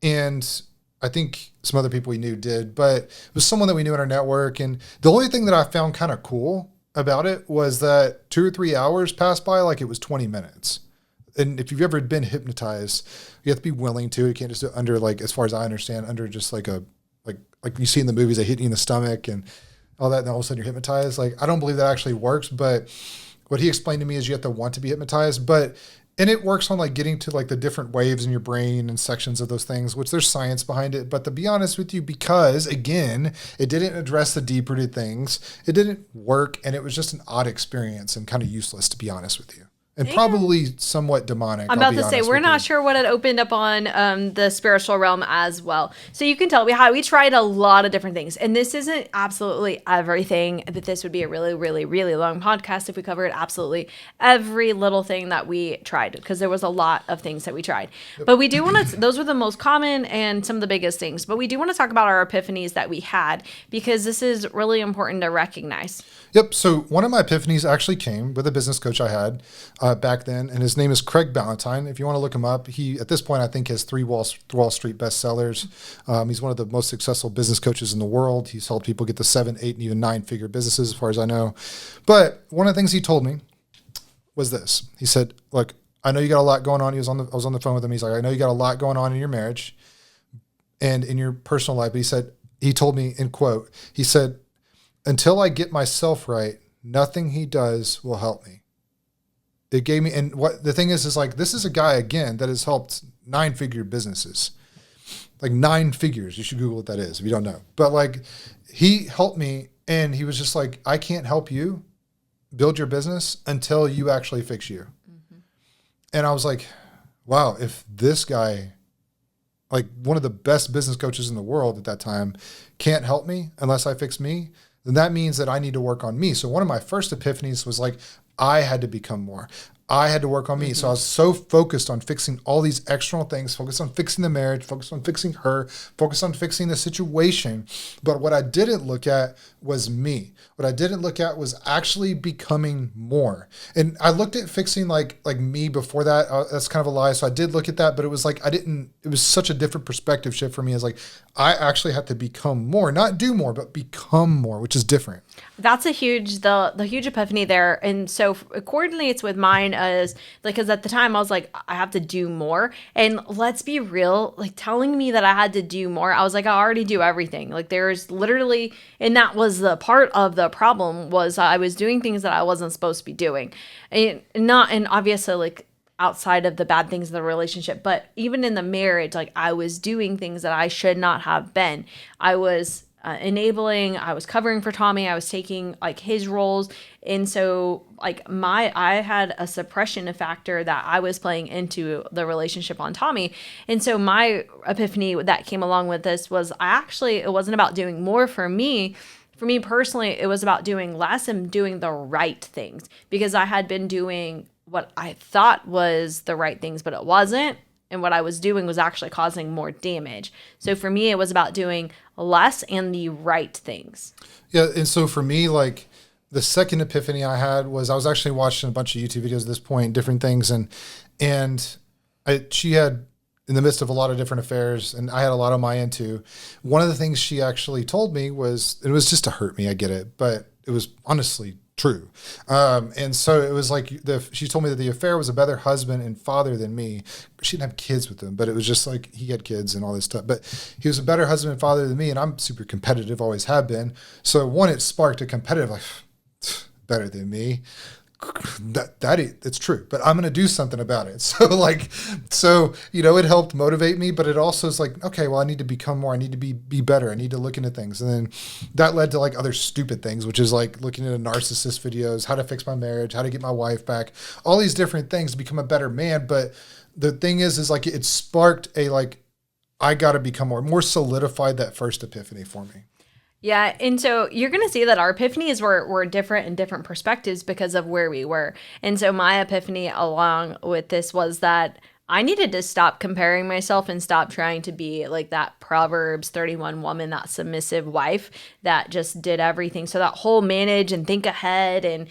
And I think some other people we knew did, but it was someone that we knew in our network. And the only thing that I found kind of cool about it was that 2 or 3 hours passed by like it was 20 minutes. And if you've ever been hypnotized, you have to be willing to. You can't just do it under, like, as far as I understand, under just like like you see in the movies, they hit you in the stomach and all that, and all of a sudden you're hypnotized. Like, I don't believe that actually works, but what he explained to me is you have to want to be hypnotized, and it works on like getting to like the different waves in your brain and sections of those things, which there's science behind it. But to be honest with you, because again, it didn't address the deep-rooted things, it didn't work, and it was just an odd experience and kind of useless, to be honest with you. And probably somewhat demonic. I'm about to say, we're not sure what it opened up on the spiritual realm as well. So you can tell we tried a lot of different things. And this isn't absolutely everything. That this would be a really, really, really long podcast if we covered absolutely every little thing that we tried, because there was a lot of things that we tried. Yep. But we do want to, those were the most common and some of the biggest things. But we do want to talk about our epiphanies that we had, because this is really important to recognize. Yep. So one of my epiphanies actually came with a business coach I had back then, and his name is Craig Ballantyne. If you want to look him up, he at this point I think has 3 Wall Street bestsellers. He's one of the most successful business coaches in the world. He's helped people get to 7, 8, and even 9-figure businesses, as far as I know. But one of the things he told me was this. He said, "Look, I know you got a lot going on." I was on the phone with him. He's like, "I know you got a lot going on in your marriage and in your personal life." But he told me, in quote, he said, "Until I get myself right, nothing he does will help me." It gave me, and what the thing is like, this is a guy, again, that has helped 9-figure businesses, like 9 figures. You should Google what that is if you don't know. But like, he helped me, and he was just like, "I can't help you build your business until you actually fix you." Mm-hmm. And I was like, wow, if this guy, like one of the best business coaches in the world at that time, can't help me unless I fix me, then that means that I need to work on me. So one of my first epiphanies was like, I had to become more. I had to work on me. So I was so focused on fixing all these external things, focused on fixing the marriage, focused on fixing her, focused on fixing the situation. But what I didn't look at was me. What I didn't look at was actually becoming more. And I looked at fixing like me before that. That's kind of a lie. So I did look at that, but it was like it was such a different perspective shift for me. As like, I actually have to become more, not do more, but become more, which is different. That's a huge, the huge epiphany there. And so it coordinates with mine as like, cause at the time I was like, I have to do more. And let's be real, like telling me that I had to do more, I was like, I already do everything. Like there's literally, and that was the part of the problem, was I was doing things that I wasn't supposed to be doing. And obviously like outside of the bad things in the relationship, but even in the marriage, like I was doing things that I should not have been. I was enabling, I was covering for Tommy, I was taking like his roles. And so like I had a suppression factor that I was playing into the relationship on Tommy. And so my epiphany that came along with this was it wasn't about doing more for me. For me personally, it was about doing less and doing the right things, because I had been doing what I thought was the right things, but it wasn't. And what I was doing was actually causing more damage. So for me, it was about doing less and the right things. Yeah. And so for me, like the second epiphany I had was I was actually watching a bunch of YouTube videos at this point, different things. She had, in the midst of a lot of different affairs, and I had a lot on my end too. One of the things she actually told me was, it was just to hurt me. I get it, but it was honestly true. And so it was like she told me that the affair was a better husband and father than me. She didn't have kids with him, but it was just like he had kids and all this stuff. But he was a better husband and father than me, and I'm super competitive, always have been. So one, it sparked a competitive, like, better than me. It's true, but I'm going to do something about it. So it helped motivate me, but it also is like, okay, well, I need to become more. I need to be better. I need to look into things. And then that led to like other stupid things, which is like looking into narcissist videos, how to fix my marriage, how to get my wife back, all these different things to become a better man. But the thing is like it sparked I got to become more solidified that first epiphany for me. Yeah, and so you're going to see that our epiphanies were different in different perspectives because of where we were. And so my epiphany along with this was that I needed to stop comparing myself and stop trying to be like that Proverbs 31 woman, that submissive wife that just did everything. So that whole manage and think ahead and,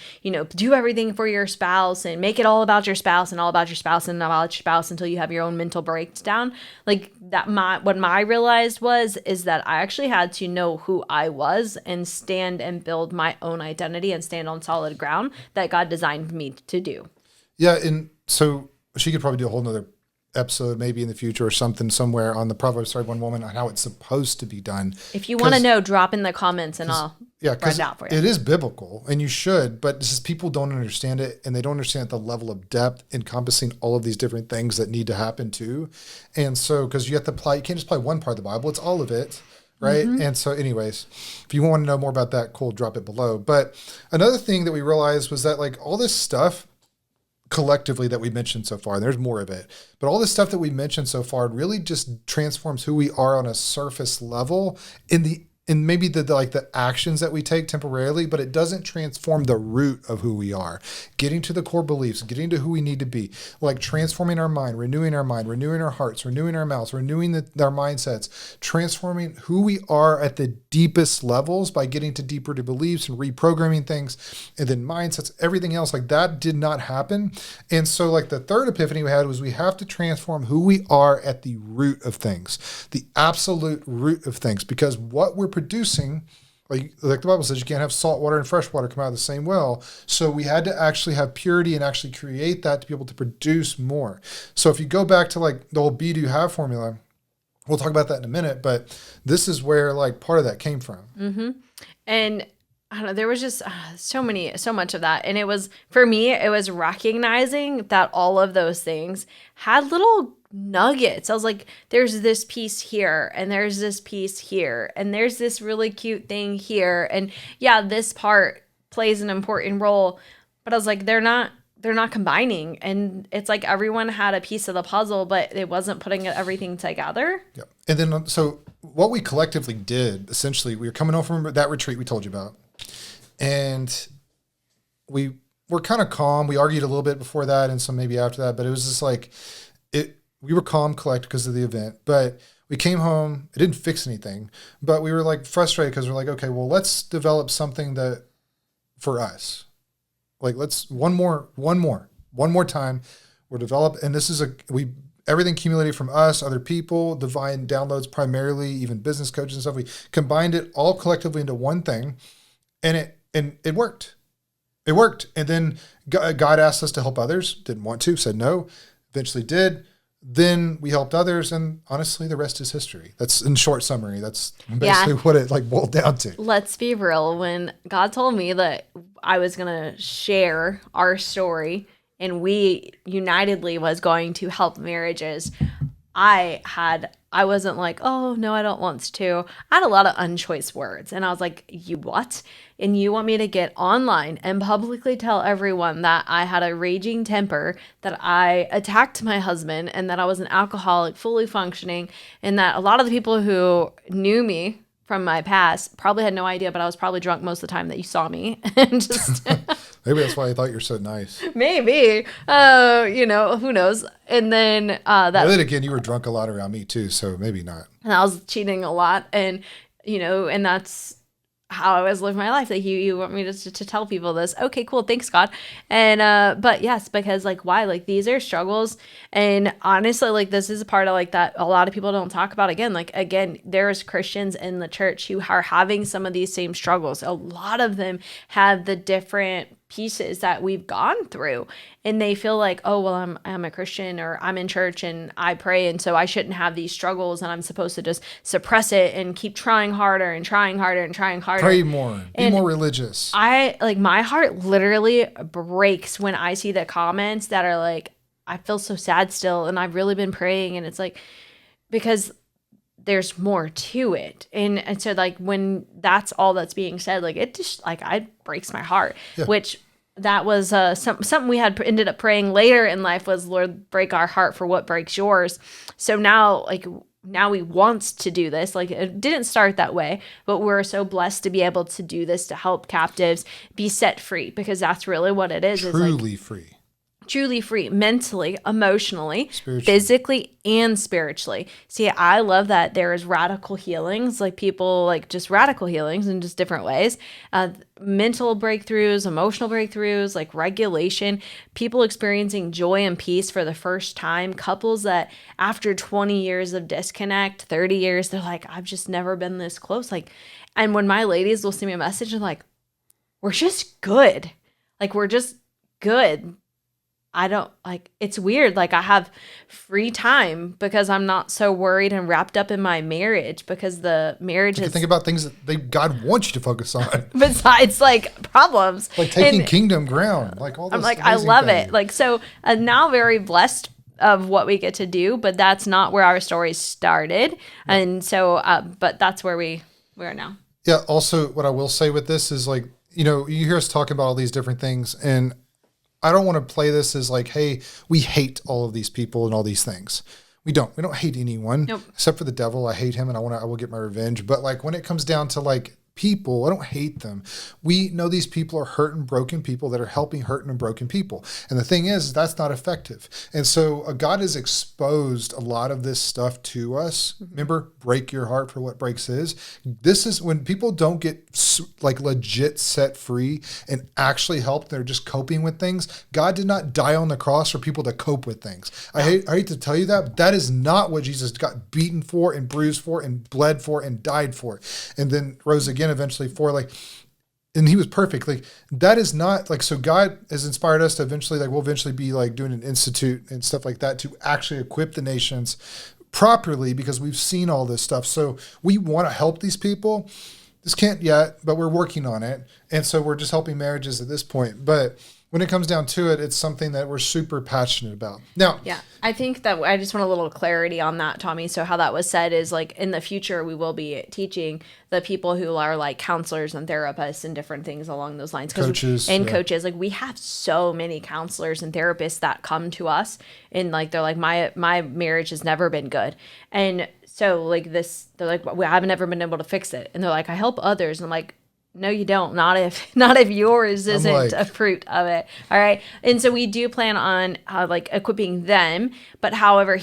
do everything for your spouse and make it all about your spouse and all about your spouse and about your spouse until you have your own mental breakdown. Like that, what I realized is that I actually had to know who I was and stand and build my own identity and stand on solid ground that God designed me to do. Yeah. And so she could probably do a whole nother episode maybe in the future or something somewhere on the Proverbs 31 woman on how it's supposed to be done. If you want to know, drop in the comments and I'll write it out for you. It is biblical and you should, but it's just people don't understand it and they don't understand the level of depth encompassing all of these different things that need to happen too. And so, because you have to apply, you can't just apply one part of the Bible, it's all of it. Right. Mm-hmm. And so anyways, if you want to know more about that, cool, drop it below. But another thing that we realized was that like all this stuff collectively that we mentioned so far, and there's more of it, but all this stuff that we mentioned so far really just transforms who we are on a surface level in maybe the actions that we take temporarily, but it doesn't transform the root of who we are. Getting to the core beliefs, getting to who we need to be, like transforming our mind, renewing our hearts, renewing our mouths, renewing our mindsets, transforming who we are at the deepest levels by getting to deeper to beliefs and reprogramming things, and then mindsets, everything else like that did not happen. And so like the third epiphany we had was we have to transform who we are at the root of things, the absolute root of things, because what we're producing, like the Bible says, you can't have salt water and fresh water come out of the same well. So we had to actually have purity and actually create that to be able to produce more. So if you go back to like the whole be, do, have formula, we'll talk about that in a minute, but this is where like part of that came from. Mm-hmm. And I don't know, there was just so much of that. And it was, for me, it was recognizing that all of those things had little nuggets. I was like, there's this piece here, and there's this piece here, and there's this really cute thing here. And yeah, this part plays an important role, but I was like, they're not they're not combining. And it's like everyone had a piece of the puzzle, but it wasn't putting everything together. Yeah. And then, so what we collectively did, essentially, we were coming home from that retreat we told you about. And we were kind of calm. We argued a little bit before that and some maybe after that, but it was just like, we were calm, collected because of the event. But we came home, it didn't fix anything, but we were like frustrated because we're like, okay, well, let's develop something that for us. Like, let's one more time. We'll develop, and this is everything accumulated from us, other people, divine downloads primarily, even business coaches and stuff. We combined it all collectively into one thing, and it worked. It worked. And then God asked us to help others. Didn't want to, said no. Eventually did. Then we helped others, and honestly, the rest is history. That's in short summary. That's basically what it like boiled down to. Let's be real. When God told me that I was going to share our story and we unitedly was going to help marriages, I wasn't like, oh, no, I don't want to. I had a lot of unchoice words. And I was like, you what? And you want me to get online and publicly tell everyone that I had a raging temper, that I attacked my husband, and that I was an alcoholic, fully functioning, and that a lot of the people who knew me from my past probably had no idea, but I was probably drunk most of the time that you saw me. And just maybe that's why I thought you're so nice. Maybe, who knows? And then then again, you were drunk a lot around me too, so maybe not. And I was cheating a lot, and and that's how I was living my life. Like you want me to tell people this? Okay, cool. Thanks, God. And but yes, because like why? Like these are struggles, and honestly, like this is a part of like that a lot of people don't talk about. Again, there's Christians in the church who are having some of these same struggles. A lot of them have the different pieces that we've gone through, and they feel like, oh well, I'm a Christian, or I'm in church and I pray, and so I shouldn't have these struggles, and I'm supposed to just suppress it and keep trying harder and trying harder and trying harder. Pray more, be more religious. My heart literally breaks when I see the comments that are like, I feel so sad still, and I've really been praying, and it's like, because there's more to it. And so like when that's all that's being said, like it just like it breaks my heart. Yeah. Which that was something we had ended up praying later in life was, Lord, break our heart for what breaks yours. So now we want to do this. Like it didn't start that way, but we're so blessed to be able to do this, to help captives be set free, because that's really what it is. Truly free. Truly free, mentally, emotionally, physically, and spiritually. See, I love that there is radical healings, like people like just radical healings in just different ways. Mental breakthroughs, emotional breakthroughs, like regulation, people experiencing joy and peace for the first time, couples that after 20 years of disconnect, 30 years, they're like, I've just never been this close. Like, and when my ladies will send me a message and like, we're just good. Like, we're just good. I don't like, it's weird. Like I have free time because I'm not so worried and wrapped up in my marriage, because the marriage is. Think about things that God wants you to focus on. Besides like problems. Like taking kingdom ground. Like all those. I'm like, I love things. it. Like, so now very blessed of what we get to do, but that's not where our story started. Yeah. And so, but that's where we are now. Yeah. Also, what I will say with this is like, you hear us talking about all these different things, and I don't want to play this as like, hey, we hate all of these people and all these things. We don't hate anyone. Nope. Except for the devil. I hate him, and I will get my revenge. But like when it comes down to like people, I don't hate them. We know these people are hurt and broken people that are helping hurting and broken people. And the thing is, that's not effective. And so God has exposed a lot of this stuff to us. Mm-hmm. Remember, break your heart for what breaks his. This is when people don't get like legit set free and actually help. They're just coping with things. God did not die on the cross for people to cope with things. I hate to tell you that, but that is not what Jesus got beaten for and bruised for and bled for and died for. And then rose again eventually for, like, and he was perfect. Like that is not like, so God has inspired us to eventually, like we'll eventually be like doing an institute and stuff like that to actually equip the nations properly, because we've seen all this stuff. So we want to help these people. This can't yet, but we're working on it. And so we're just helping marriages at this point. But when it comes down to it, it's something that we're super passionate about. Now, yeah, I think that I just want a little clarity on that, Tommy. So how that was said is like in the future, we will be teaching the people who are like counselors and therapists and different things along those lines. Coaches. Coaches, like we have so many counselors and therapists that come to us and like, they're like, my marriage has never been good. And so like this, they're like, well, I've never been able to fix it. And they're like, I help others. And I'm like, no, you don't. Not if yours isn't a fruit of it. All right. And so we do plan on like equipping them. But however,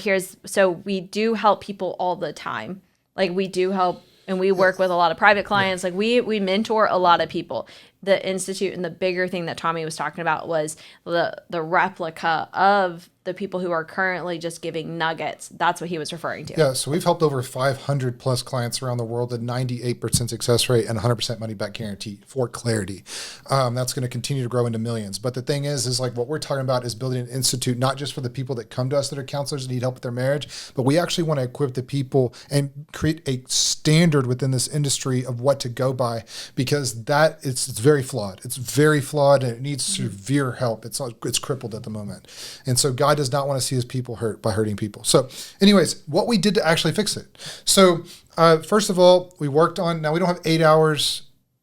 so we do help people all the time. Like we do help, and we work with a lot of private clients. Like we mentor a lot of people. The Institute, and the bigger thing that Tommy was talking about was the replica of the people who are currently just giving nuggets. That's what he was referring to. Yeah, so we've helped over 500 plus clients around the world at 98% success rate and 100% money back guarantee for clarity. That's going to continue to grow into millions. But the thing is like what we're talking about is building an institute, not just for the people that come to us that are counselors and need help with their marriage, but we actually want to equip the people and create a standard within this industry of what to go by, because it's very flawed. It's very flawed, and it needs severe help. It's crippled at the moment. And so God does not want to see his people hurt by hurting people. So anyways, what we did to actually fix it. So first of all, we worked on, now we don't have 8 hours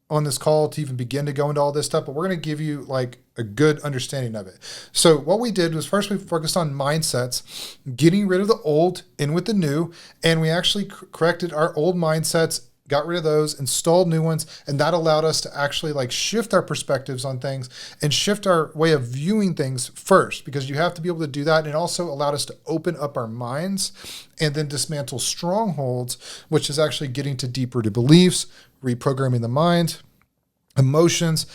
on this call to even begin to go into all this stuff, but we're going to give you like a good understanding of it. So what we did was first we focused on mindsets, getting rid of the old, in with the new, and we actually corrected our old mindsets, got rid of those, installed new ones, and that allowed us to actually like shift our perspectives on things and shift our way of viewing things first, because you have to be able to do that. And it also allowed us to open up our minds and then dismantle strongholds, which is actually getting to deep rooted beliefs, reprogramming the mind, emotions,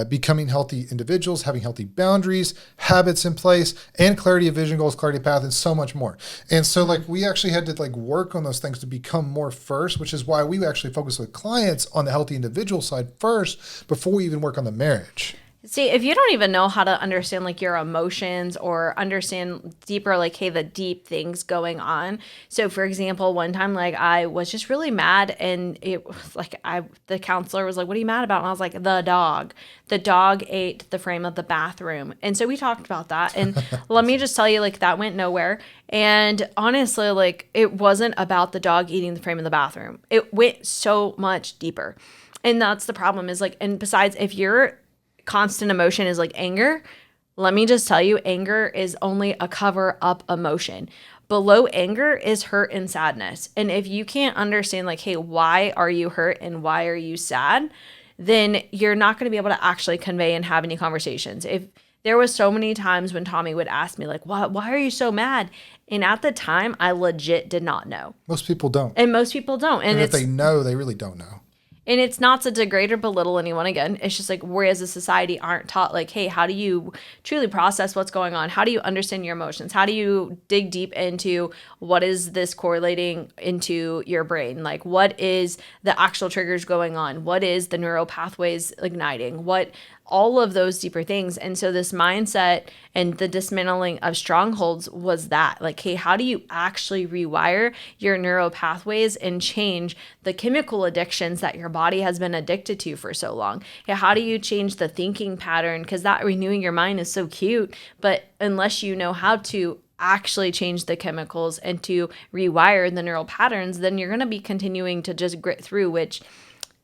becoming healthy individuals, having healthy boundaries, habits in place, and clarity of vision, goals, clarity of path, and so much more. And so like we actually had to like work on those things to become more first, which is why we actually focus with clients on the healthy individual side first before we even work on the marriage. See, if you don't even know how to understand like your emotions or understand deeper, like, hey, the deep things going on. So for example, one time, like I was just really mad, and it was like, the counselor was like, what are you mad about? And I was like, the dog ate the frame of the bathroom. And so we talked about that. And let me just tell you, like that went nowhere. And honestly, like it wasn't about the dog eating the frame of the bathroom. It went so much deeper. And that's the problem is like, and besides, if you're constant emotion is like anger, let me just tell you, anger is only a cover up emotion. Below anger is hurt and sadness. And if you can't understand like, hey, why are you hurt and why are you sad? Then you're not going to be able to actually convey and have any conversations. If there was so many times when Tommy would ask me like, why are you so mad? And at the time I legit did not know. Most people don't. And most people don't. And if they know, they really don't know. And it's not to degrade or belittle anyone again. It's just like we as a society aren't taught like, hey, how do you truly process what's going on? How do you understand your emotions? How do you dig deep into what is this correlating into your brain? Like what is the actual triggers going on? What is the neural pathways igniting? All of those deeper things. And so this mindset and the dismantling of strongholds was that like, hey, how do you actually rewire your neural pathways and change the chemical addictions that your body has been addicted to for so long? Yeah, how do you change the thinking pattern? Because that renewing your mind is so cute, but unless you know how to actually change the chemicals and to rewire the neural patterns, then you're going to be continuing to just grit through, which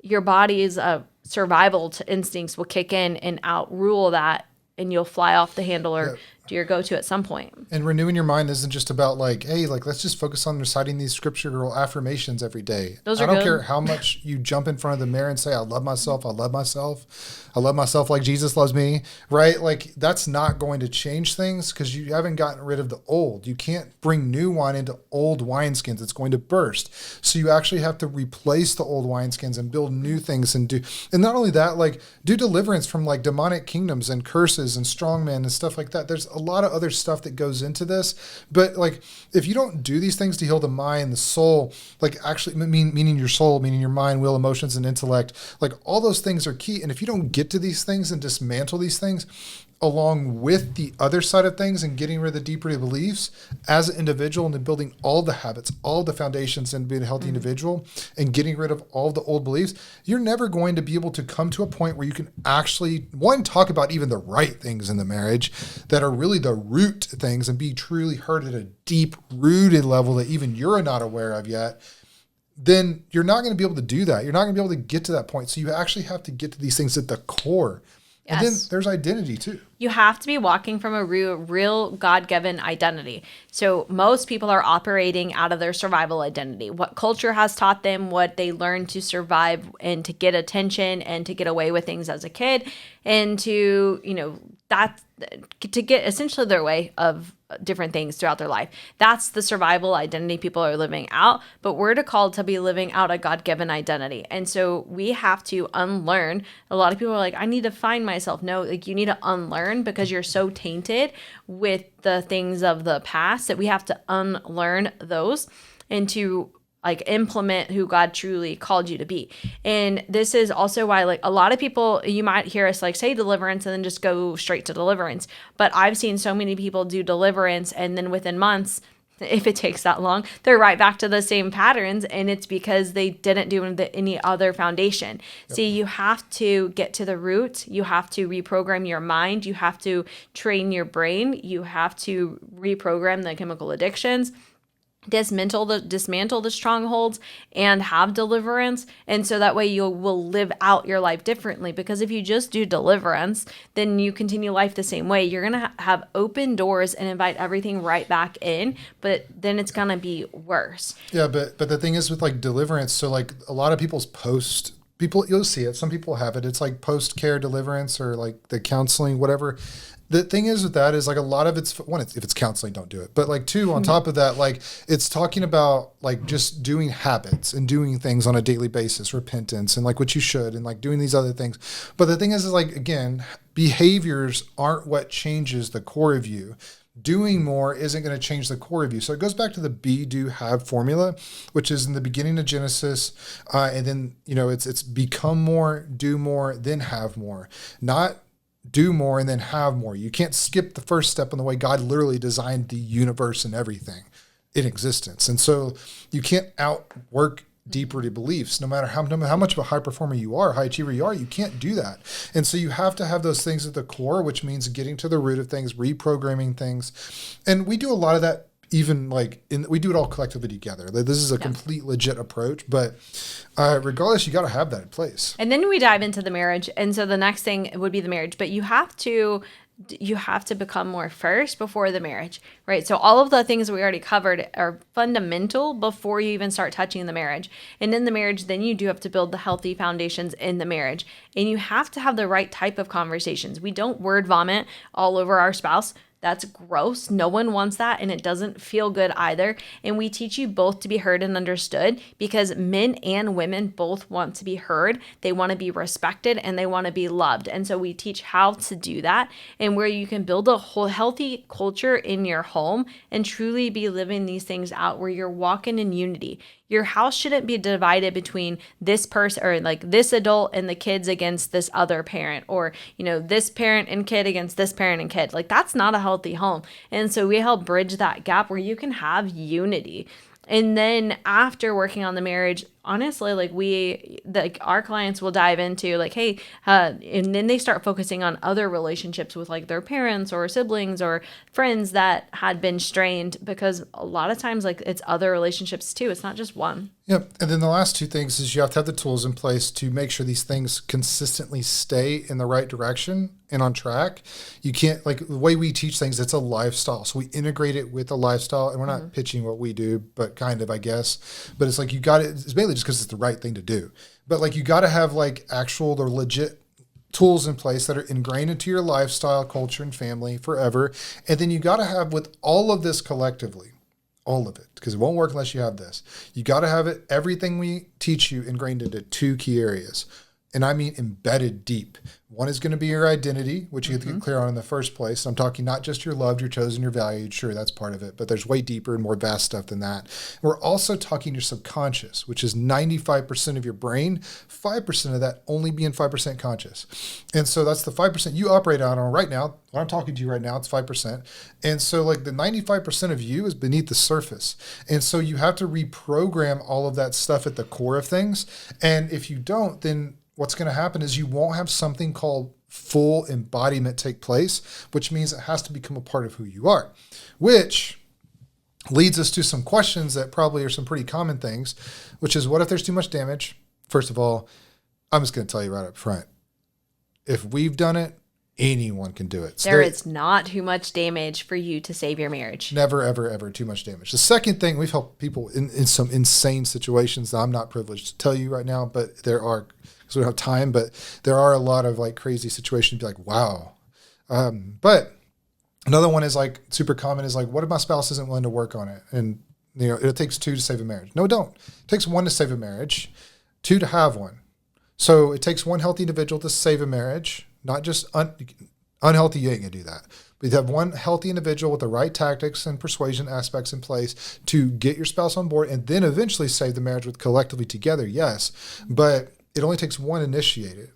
your body's survival instincts will kick in and outrule that, and you'll fly off the handle or do your go-to at some point. And renewing your mind isn't just about like, hey, like let's just focus on reciting these scriptural affirmations every day. Those are I don't good. care how much you jump in front of the mirror and say, I love myself, I love myself, I love myself like Jesus loves me, right? Like that's not going to change things because you haven't gotten rid of the old. You can't bring new wine into old wineskins. It's going to burst. So you actually have to replace the old wineskins and build new things and not only that, like do deliverance from like demonic kingdoms and curses and strongmen and stuff like that. There's a lot of other stuff that goes into this, but like if you don't do these things to heal the mind, the soul, like actually meaning your soul, meaning your mind, will, emotions, and intellect, like all those things are key. And if you don't get to these things and dismantle these things, along with the other side of things and getting rid of the deep-rooted beliefs as an individual and then building all the habits, all the foundations and being a healthy individual and getting rid of all the old beliefs, you're never going to be able to come to a point where you can actually, one, talk about even the right things in the marriage that are really the root things and be truly heard at a deep-rooted level that even you're not aware of yet. Then you're not going to be able to do that. You're not going to be able to get to that point. So you actually have to get to these things at the core. Yes. And then there's identity too. You have to be walking from a real God-given identity. So most people are operating out of their survival identity. What culture has taught them, what they learned to survive and to get attention and to get away with things as a kid, and to, to get essentially their way of different things throughout their life. That's the survival identity people are living out, but we're called to be living out a God-given identity. And so we have to unlearn. A lot of people are like, I need to find myself. No, you need to unlearn because you're so tainted with the things of the past that we have to unlearn those and to implement who God truly called you to be. And this is also why a lot of people, you might hear us say deliverance and then just go straight to deliverance. But I've seen so many people do deliverance and then within months, if it takes that long, they're right back to the same patterns. And it's because they didn't do any other foundation. Yep. See, you have to get to the root. You have to reprogram your mind. You have to train your brain. You have to reprogram the chemical addictions, dismantle the strongholds, and have deliverance. And so that way you will live out your life differently, because if you just do deliverance, then you continue life the same way. You're going to have open doors and invite everything right back in, but then it's going to be worse. Yeah, but the thing is with deliverance, so a lot of people's people, you'll see it, some people have it, it's post-care deliverance or the counseling, whatever. The thing is with that is a lot of it's, one, if it's counseling, don't do it. But two, on top of that, it's talking about just doing habits and doing things on a daily basis, repentance and what you should, and doing these other things. But the thing is again, behaviors aren't what changes the core of you. Doing more isn't going to change the core of you. So it goes back to the be, do, have formula, which is in the beginning of Genesis. And then, it's become more, do more, then have more. Not do more and then have more. You can't skip the first step in the way God literally designed the universe and everything in existence. And so you can't outwork deep-rooted beliefs, no matter how much of a high performer you are, high achiever you are, you can't do that. And so you have to have those things at the core, which means getting to the root of things, reprogramming things. And we do a lot of that, even we do it all collectively together. This is a complete legit approach, but regardless, you got to have that in place. And then we dive into the marriage. And so the next thing would be the marriage, but you have to become more first before the marriage, right? So all of the things we already covered are fundamental before you even start touching the marriage. And in the marriage, then you do have to build the healthy foundations in the marriage. And you have to have the right type of conversations. We don't word vomit all over our spouse. That's gross. No one wants that, and it doesn't feel good either. And we teach you both to be heard and understood, because men and women both want to be heard. They want to be respected and they want to be loved. And so we teach how to do that, and where you can build a whole healthy culture in your home and truly be living these things out, where you're walking in unity. Your house shouldn't be divided between this person, or this adult and the kids against this other parent, or, this parent and kid against this parent and kid. That's not a healthy home. And so we help bridge that gap where you can have unity. And then after working on the marriage, honestly, our clients will dive into hey, and then they start focusing on other relationships with their parents or siblings or friends that had been strained, because a lot of times it's other relationships too. It's not just one. Yep. And then the last two things is you have to have the tools in place to make sure these things consistently stay in the right direction and on track. You can't, the way we teach things, it's a lifestyle. So we integrate it with a lifestyle, and we're not pitching what we do, but kind of, I guess. But it's you got it. It's mainly just because it's the right thing to do. But you got to have actual or legit tools in place that are ingrained into your lifestyle, culture, and family forever. And then you got to have, with all of this collectively, all of it, because it won't work unless you have this. You got to have it, everything we teach you, ingrained into two key areas: and I mean embedded deep. One is going to be your identity, which you have to get clear on in the first place. I'm talking not just you're loved, you're chosen, you're valued. Sure, that's part of it, but there's way deeper and more vast stuff than that. We're also talking your subconscious, which is 95% of your brain, 5% of that only being 5% conscious. And so that's the 5% you operate out on right now. When I'm talking to you right now, it's 5%. And so like the 95% of you is beneath the surface. And so you have to reprogram all of that stuff at the core of things. And if you don't, then what's going to happen is you won't have something called full embodiment take place, which means it has to become a part of who you are, which leads us to some questions that probably are some pretty common things, which is what if there's too much damage? First of all, I'm just going to tell you right up front. If we've done it, anyone can do it. So there is not too much damage for you to save your marriage. Never, ever, ever too much damage. The second thing, we've helped people in some insane situations that I'm not privileged to tell you right now, but there are, because we don't have time, but there are a lot of like crazy situations. Be like, wow. But another one is like super common is like, what if my spouse isn't willing to work on it? And you know, it takes two to save a marriage. No, it don't. It takes one to save a marriage, two to have one. So it takes one healthy individual to save a marriage, not just unhealthy. You ain't gonna do that. But you have one healthy individual with the right tactics and persuasion aspects in place to get your spouse on board and then eventually save the marriage with collectively together. Yes. But it only takes one initiated.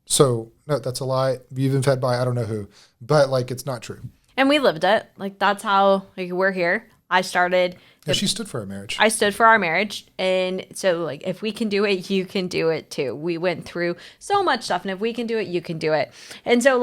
So no, that's a lie. You've been fed by, I don't know who, but like, it's not true. And we lived it. Like that's how like we're here. I started. Yeah, she stood for our marriage. I stood for our marriage. And so like, if we can do it, you can do it too. We went through so much stuff, and if we can do it, you can do it. And so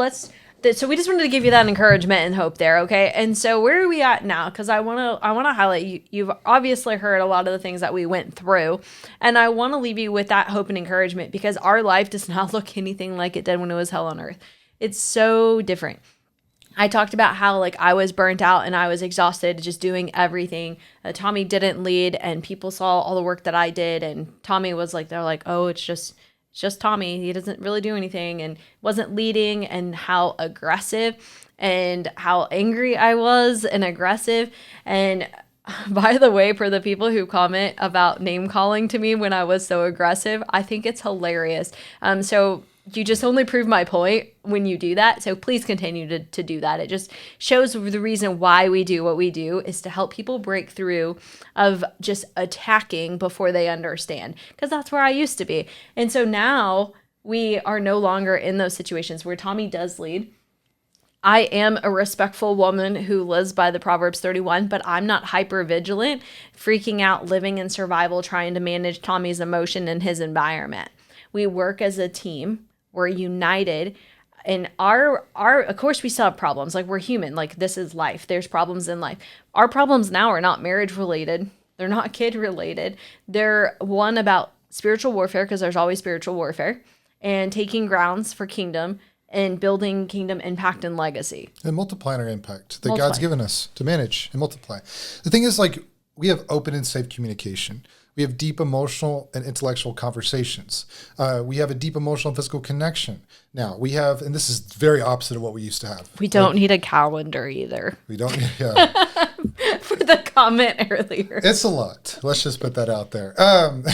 so we just wanted to give you that encouragement and hope there. Okay. And so where are we at now? Cause I want to highlight you've obviously heard a lot of the things that we went through, and I want to leave you with that hope and encouragement, because our life does not look anything like it did when it was hell on earth. It's so different. I talked about how like I was burnt out and I was exhausted just doing everything. Tommy didn't lead, and people saw all the work that I did, and Tommy was like, they're like, oh, it's just Tommy. He doesn't really do anything, and wasn't leading, and how aggressive and how angry I was and aggressive. And by the way, for the people who comment about name calling to me when I was so aggressive, I think it's hilarious. So you just only prove my point when you do that. So please continue to do that. It just shows the reason why we do what we do is to help people break through of just attacking before they understand. Because that's where I used to be. And so now we are no longer in those situations where Tommy does lead. I am a respectful woman who lives by the Proverbs 31, but I'm not hyper vigilant, freaking out, living in survival, trying to manage Tommy's emotion and his environment. We work as a team. We're united, and our of course we still have problems. Like, we're human. Like, this is life. There's problems in life. Our problems now are not marriage related. They're not kid related. They're one about spiritual warfare, because there's always spiritual warfare, and taking grounds for kingdom and building kingdom impact and legacy. And multiplying our impact that God's given us to manage and multiply. The thing is, like, we have open and safe communication. We have deep emotional and intellectual conversations. We have a deep emotional and physical connection. Now we have, and this is very opposite of what we used to have. We don't need a calendar either. We don't need, yeah. For the comment earlier. It's a lot. Let's just put that out there.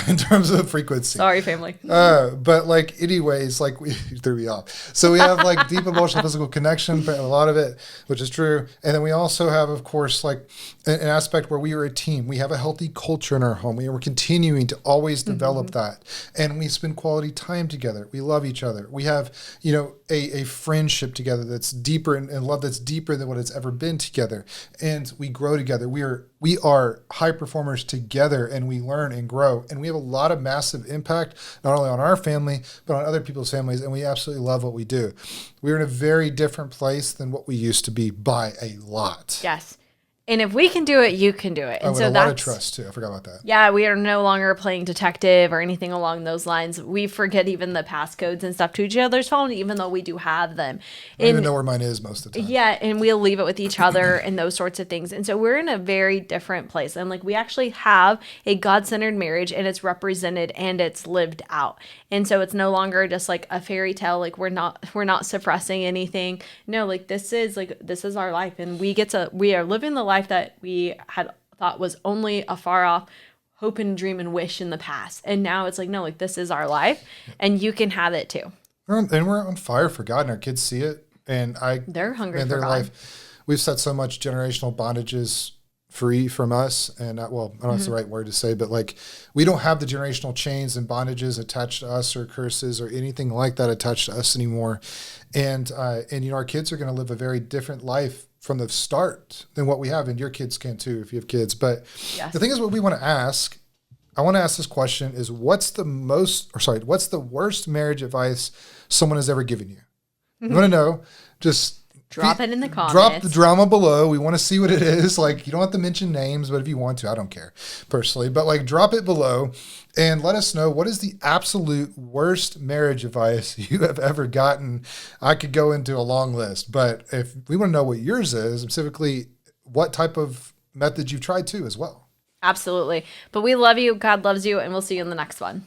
In terms of frequency. Sorry, family. But like, anyways, like you threw me off. So we have like deep emotional physical connection, but a lot of it, which is true. And then we also have, of course, like an aspect where we are a team. We have a healthy culture in our home. We're continuing to always develop that. And we spend quality time together. We love each other. We have, you know, a friendship together that's deeper and love that's deeper than what it's ever been together. And we grow together. We are high performers together, and we learn and grow. And we have a lot of massive impact, not only on our family, but on other people's families. And we absolutely love what we do. We're in a very different place than what we used to be by a lot. Yes. And if we can do it, you can do it. And so that's a lot of trust too. I forgot about that. Yeah, we are no longer playing detective or anything along those lines. We forget even the passcodes and stuff to each other's phone, even though we do have them. I don't even know where mine is most of the time. Yeah, and we'll leave it with each other and those sorts of things. And so we're in a very different place. And like, we actually have a God-centered marriage, and it's represented and it's lived out. And so it's no longer just like a fairy tale. Like, we're not suppressing anything. No, like this is our life, and we are living the life that we had thought was only a far off hope and dream and wish in the past. And now it's like, no, like this is our life and you can have it too. And we're on fire for God, and our kids see it. And They're hungry in for their God. life, we've set so much generational bondages free from us. And well, I don't know if it's the right word to say, but like we don't have the generational chains and bondages attached to us or curses or anything like that attached to us anymore. And you know, our kids are going to live a very different life from the start than what we have. And your kids can too, if you have kids. But Yes. the thing is, what we want to ask, I want to ask this question is what's the worst marriage advice someone has ever given you? You want to know, just Drop it in the comments. Drop the drama below. We want to see what it is. Like, you don't have to mention names, but if you want to, I don't care personally. But like, drop it below and let us know what is the absolute worst marriage advice you have ever gotten. I could go into a long list, but if we want to know what yours is, specifically what type of method you've tried too as well. Absolutely. But we love you. God loves you. And we'll see you in the next one.